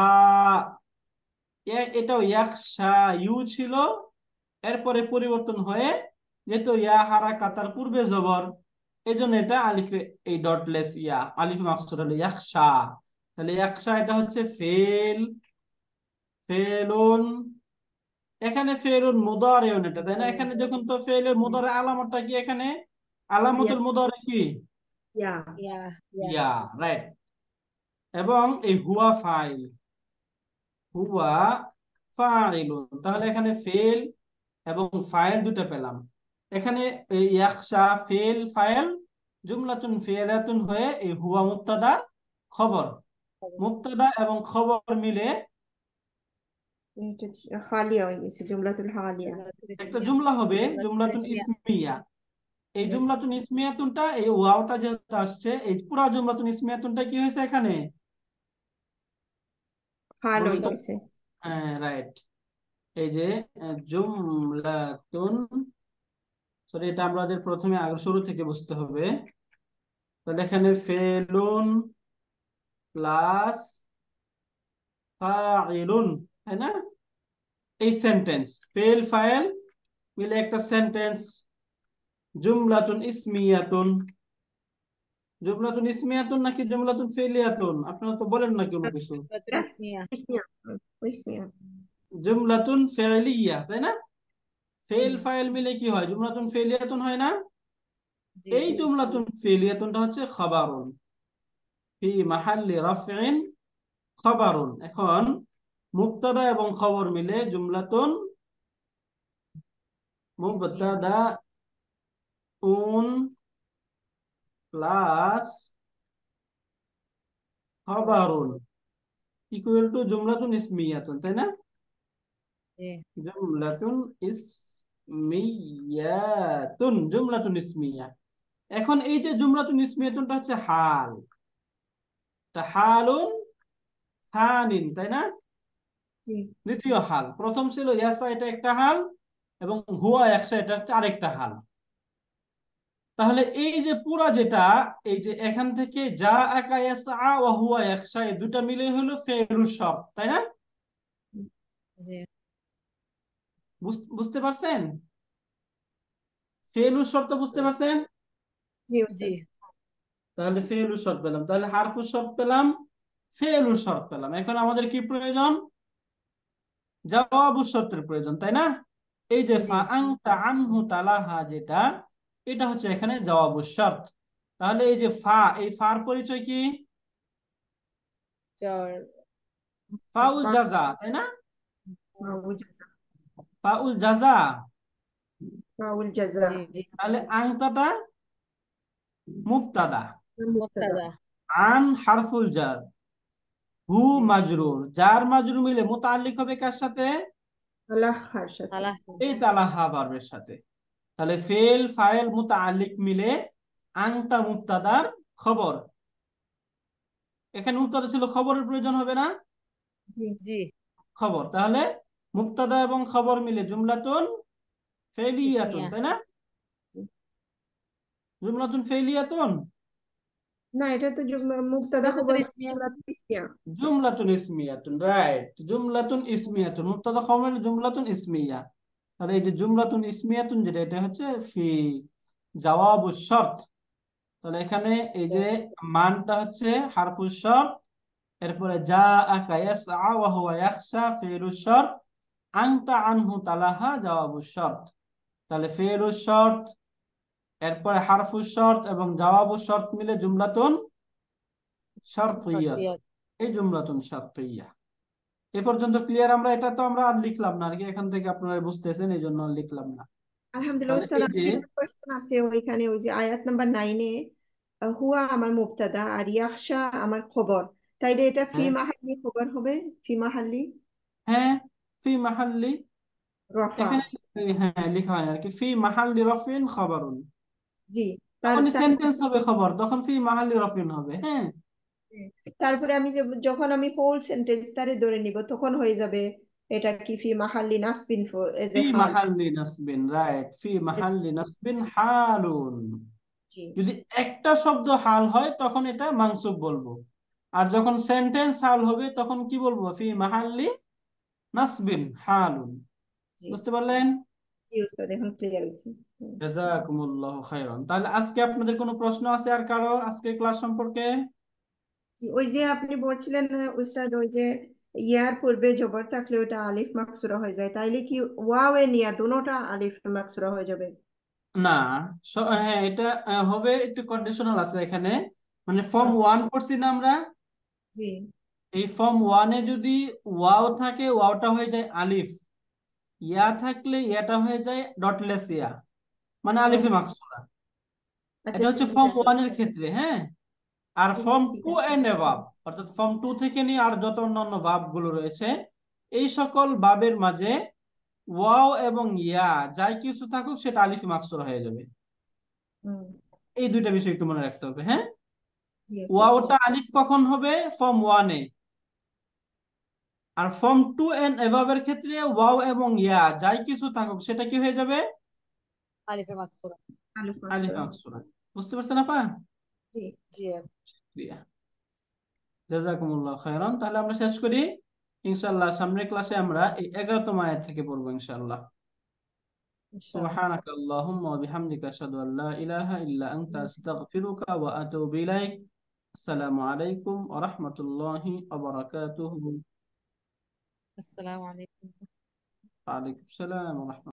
এটাও ইয়াখশা ইউ ছিল, এরপরে পরিবর্তন হয়ে, যেহেতু ইয়া হারাকাত তার পূর্বে জবর, এই জন্য এটা আলিফে, এই ডটলেস ইয়া আলিফ মাকসুর হলো ইয়াখশা। তাহলে ইয়াখশা এটা হচ্ছে ফেলুন। এখানে ফেলুন মুদারিউন, এটা তাই না? এখানে যখন তো ফেলের মুদারি আলামতটা কি এখানে? ইয়া। আলামতুল মুদারি কি? ইয়া। ইয়া। ইয়া। ইয়া, রাইট। এবং এই হুয়া ফাইল, হুয়া ফাইলুন, তাহলে এখানে ফেল এবং ফাইল দুটো পেলাম। এখানে এই ইয়াখশা ফেল ফাইল জুমলাতুন ফি'লাতুন হয়ে এই হুয়া মুবতাদা খবর, খবর। মুবতাদা এবং খবর মিলে এটা হালিয়া হয়ে গেছে, জুমলাতুল হালিয়া। জুমলাতুল একটা ইসমিয়া। জুমলা হবে জুমলাতুল জুমলাতুন ইসমিয়া। ইসমিয়া। এই জুমলাতুন ইসমিয়াতুনটা, এই ওয়াওটা যেহেতু আসছে, এই পুরা জুমলাতুন ইসমিয়াতুনটা কি হয়েছে এখানে? হাল বলুন হয়ে তো। গেছে। হ্যাঁ, রাইট। এই যে জুমলাতুন, সরি, এটা আমাদের প্রথমে আগে শুরু থেকে বুঝতে হবে। তাহলে এখানে ফেলুন প্লাস ফাইলুন, তাই না? এই সেন্টেন্স ফেল ফাইল মিলে একটা সেন্টেন্স, জুমলাতুন ইসমিয়াতুন। জুমলাতুন ইসমিয়াতুন নাকি জুমলাতুন ফেলিয়াতুন? আপনারা তো বলেন না কোনো কিছু। জুমলাতুল Yes. ইসমিয়া। ইসমিয়া। ইসমিয়া। জুমলাতুন ফেলিয়া, তাই না? ফেল হুম। ফাইল মিলে কি হয়? জুমলাতুন ফেলিয়াতুন হয় না? জি। এই জি। জুমলাতুন ফেলিয়াতুনটা হচ্ছে খবরুন ফি মাহাল্লি রাফইন খবরুন। এখন মুবতাদা এবং খবর মিলে জুমলাতুন ইসমিয়া। মুবতাদা উন প্লাস খবরুন ইকুয়াল টু জুমলাতুন ইসমিয়াতুন, তাই না? জি। জুমলাতুন জুমলাতুন ইসমিয়া। এখন এই যে জুমলাতুন ইসমিয়াতুনটা হচ্ছে হাল, তা হালুন থানিন, তাই না? জি। দ্বিতীয় হাল। প্রথম ছিল ইয়াসা, এটা একটা হাল, এবং হুয়া ইয়াখশা, এটা হচ্ছে আরেকটা হাল। তাহলে এই যে পুরা যেটা, এই যে এখান থেকে যা আকা ইয়াসা ওয়া হুয়া ইয়াখশা, এই দুটা মিলে হলো ফেলুল শর্ত, তাই না? জি। বুঝতে পারছেন? ফেলুল শর্ত বুঝতে পারছেন? জি জি। ওস্তাদ। তাহলে ফেলুল শর্ত পেলাম, তাহলে হারফুল শর্ত পেলাম, ফেলুল শর্ত পেলাম। এখন আমাদের কি প্রয়োজন? জবাবু শর্তের প্রয়োজন, তাই না? এই যে জি। ফা আনতা আনহু তালাহা যেটা, এটা হচ্ছে এখানে জবাবু শর্ত। তাহলে এই যে ফা, এই ফার পরিচয় কি? চর। ফাউল জাযা, তাই না? ফাউল জাযা। ফাউল জাযা। ফাউল জাযা। জি। জি। তাহলে আনতাটা মুবতাদা, মুবতাদা। মুবতাদা। আন হারফুল জার, হু জি। মাজরুর, জার মাজরুর মিলে মুতাআল্লিক হবে কার সাথে? তালাহার সাথে। তালাহ। এই তালাহা ভার্বের সাথে। তাহলে ফেল ফাইল মুতাআল্লিক মিলে আনতা মুবতাদার খবর। এখানে মুবতাদা ছিল, খবরের প্রয়োজন হবে না? জি। জি। খবর, তাহলে মুবতাদা এবং খবর মিলে জুমলাতুন ফেলিয়াতুন, ইসমিয়া। তাই না? জুমলাতুন ফেলিয়াতুন, না, এটা তো মুবতাদা খবর জুমলাতুল ইসমিয়া। জুমলাতুল ইসমিয়া। জুমলাতুন ইসমিয়াতুন, রাইট, জুমলাতুন ইসমিয়াতুন, মুবতাদা খবর মিলে জুমলাতুন ইসমিয়া। তাহলে এই যে জুমলাতুন ইসমিয়াতুন যেটা, এটা হচ্ছে ফি জাওয়াবুশ শর্ত। তাহলে এখানে এই যে মানটা হচ্ছে হারফুশ শর্ত, এরপরে যা আকা ইয়াসআ ওয়া হুয়া ইয়াখশা ফিলুশ শর্ত, আনতা আনহু তালাহা জাওয়াবুশ শর্ত। তাহলে ফিলুশ শর্ত, এরপরে হারফুশ শর্ত এবং জাওয়াবুশ শর্ত মিলে জুমলাতুন শারতিয়্যাত। শর্তিয়া। এই জুমলাতুন শারতিয়্যা। এ পর্যন্ত ক্লিয়ার? আমরা এটা তো আমরা আর লিখলাম না আর কি, এখান থেকে আপনারা বুঝতেছেন, এই জন্য আর লিখলাম না। আলহামদুলিল্লাহ তাহলে উস্তাদ, এই যে, আমার একটা কোয়েশ্চেন আছে ওইখানে, ওই যে আয়াত নাম্বার 9-এ হুয়া আমার মুবতাদা আর ইয়াখশা আমার খবর, তাইলে এটা ফি হ্যাঁ মাহাল্লি খবর হবে? ফি মাহাল্লি হ্যাঁ, ফি মাহাল্লি, রফা। এখানে হ্যাঁ লেখা হয় আর কি, ফি মাহাল্লি রফিন খবরুন। জি। তখনই সেন্টেন্স হবে খবর, তখন ফি মাহাল্লি রফিন হবে। হ্যাঁ, তারপরে আমি যখন আমি হোল সেন্টেন্স তারে ধরে নিব তখন হয়ে যাবে এটা কি ফি মাহাল্লি নাসবিন এজ ফি এ হাল। মাহাল্লি নাসবিন, রাইট, ফি মাহাল্লি নাসবিন হালুন। জি। যদি একটা শব্দ হাল হয় তখন এটা মানসুব বলবো, আর যখন সেন্টেন্স হাল হবে তখন কি বলবো? ফি মাহাল্লি নাসবিন হালুন। জি। বুঝতে পারলেন? জি উস্তাদ, এখন ক্লিয়ার হয়েছে। জাযাকুমুল্লাহু খাইরান। তাহলে আজকে আপনাদের কোনো প্রশ্ন আছে আর কারো আজকে ক্লাস সম্পর্কে? জি, ওই যে আপনি বলছিলেন উস্তাদ, ওই যে ইয়ার পূর্বে জবর থাকলে ওটা আলিফ মাকসুরা হয়ে যায়, তাইলে কি ওয়াও এ নিয়া দুটোটা আলিফ মাকসুরা হয়ে যাবে? না, হ্যাঁ এটা হবে, একটু কন্ডিশনাল আছে এখানে। মানে ফর্ম ওয়ান পড়ছি না আমরা, জি। এই ফর্ম ওয়ানে যদি ওয়াও থাকে ওয়াওটা হয়ে যায় আলিফ, ইয়া থাকলে ইয়াটা হয়ে যায় ডটলেস ইয়া, মানে ও, আলিফে মাকসুরা। আচ্ছা এটা হচ্ছে ঠিক ফর্ম আছে ওয়ান এর উস্তাদ। ক্ষেত্রে, হ্যাঁ। আর জি ফর্ম ঠিক টু আছে। এন্ড অ্যাবাভ, অর্থাৎ ফর্ম টু থেকে নিয়ে আর যত অন্যান্য ভাব গুলো রয়েছে, এই সকল ভাবের মাঝে ওয়াও এবং ইয়া যাই কিছু থাকুক সেটা আলিফে মাকসুরা হয়ে যাবে। হুম। এই দুইটা বিষয় একটু মনে রাখতে হবে, হ্যাঁ। জি উস্তাদ। ওয়াওটা আলিফ কখন হবে? ফর্ম ওয়ানে। আর ফর্ম টু এন্ড এভাবের ক্ষেত্রে ওয়াও এবং ইয়া যাই কিছু থাকুক সেটা কি হয়ে যাবে? আলিফে মাকসুরা। আলিফ আলিফ মাকসুরা। মাকসুরা। বুঝতে পারছেন আপা? জি। জি। শুকরিয়া, জাযাকুমুল্লাহ খায়রান। তাহলে আমরা শেষ করি ইনশাআল্লাহ। সামনের ক্লাসে আমরা এই 11তম আয়াত থেকে পড়বো ইনশাআল্লাহ। ইনশাআল্লাহ। সুবহানাকা আল্লাহুম্মা ওয়া বিহামদিকা আশহাদু আল্লা ইলাহা ইল্লা আনতা আস্তাগফিরুকা ওয়া আতুবু ইলাইক। আসসালামু আলাইকুম ওয়া রাহমাতুল্লাহি ওয়া বারাকাতুহু। আসসালামু আলাইকুম। ওয়া আলাইকুম আসসালাম ওয়া রাহমাতুল্লাহ।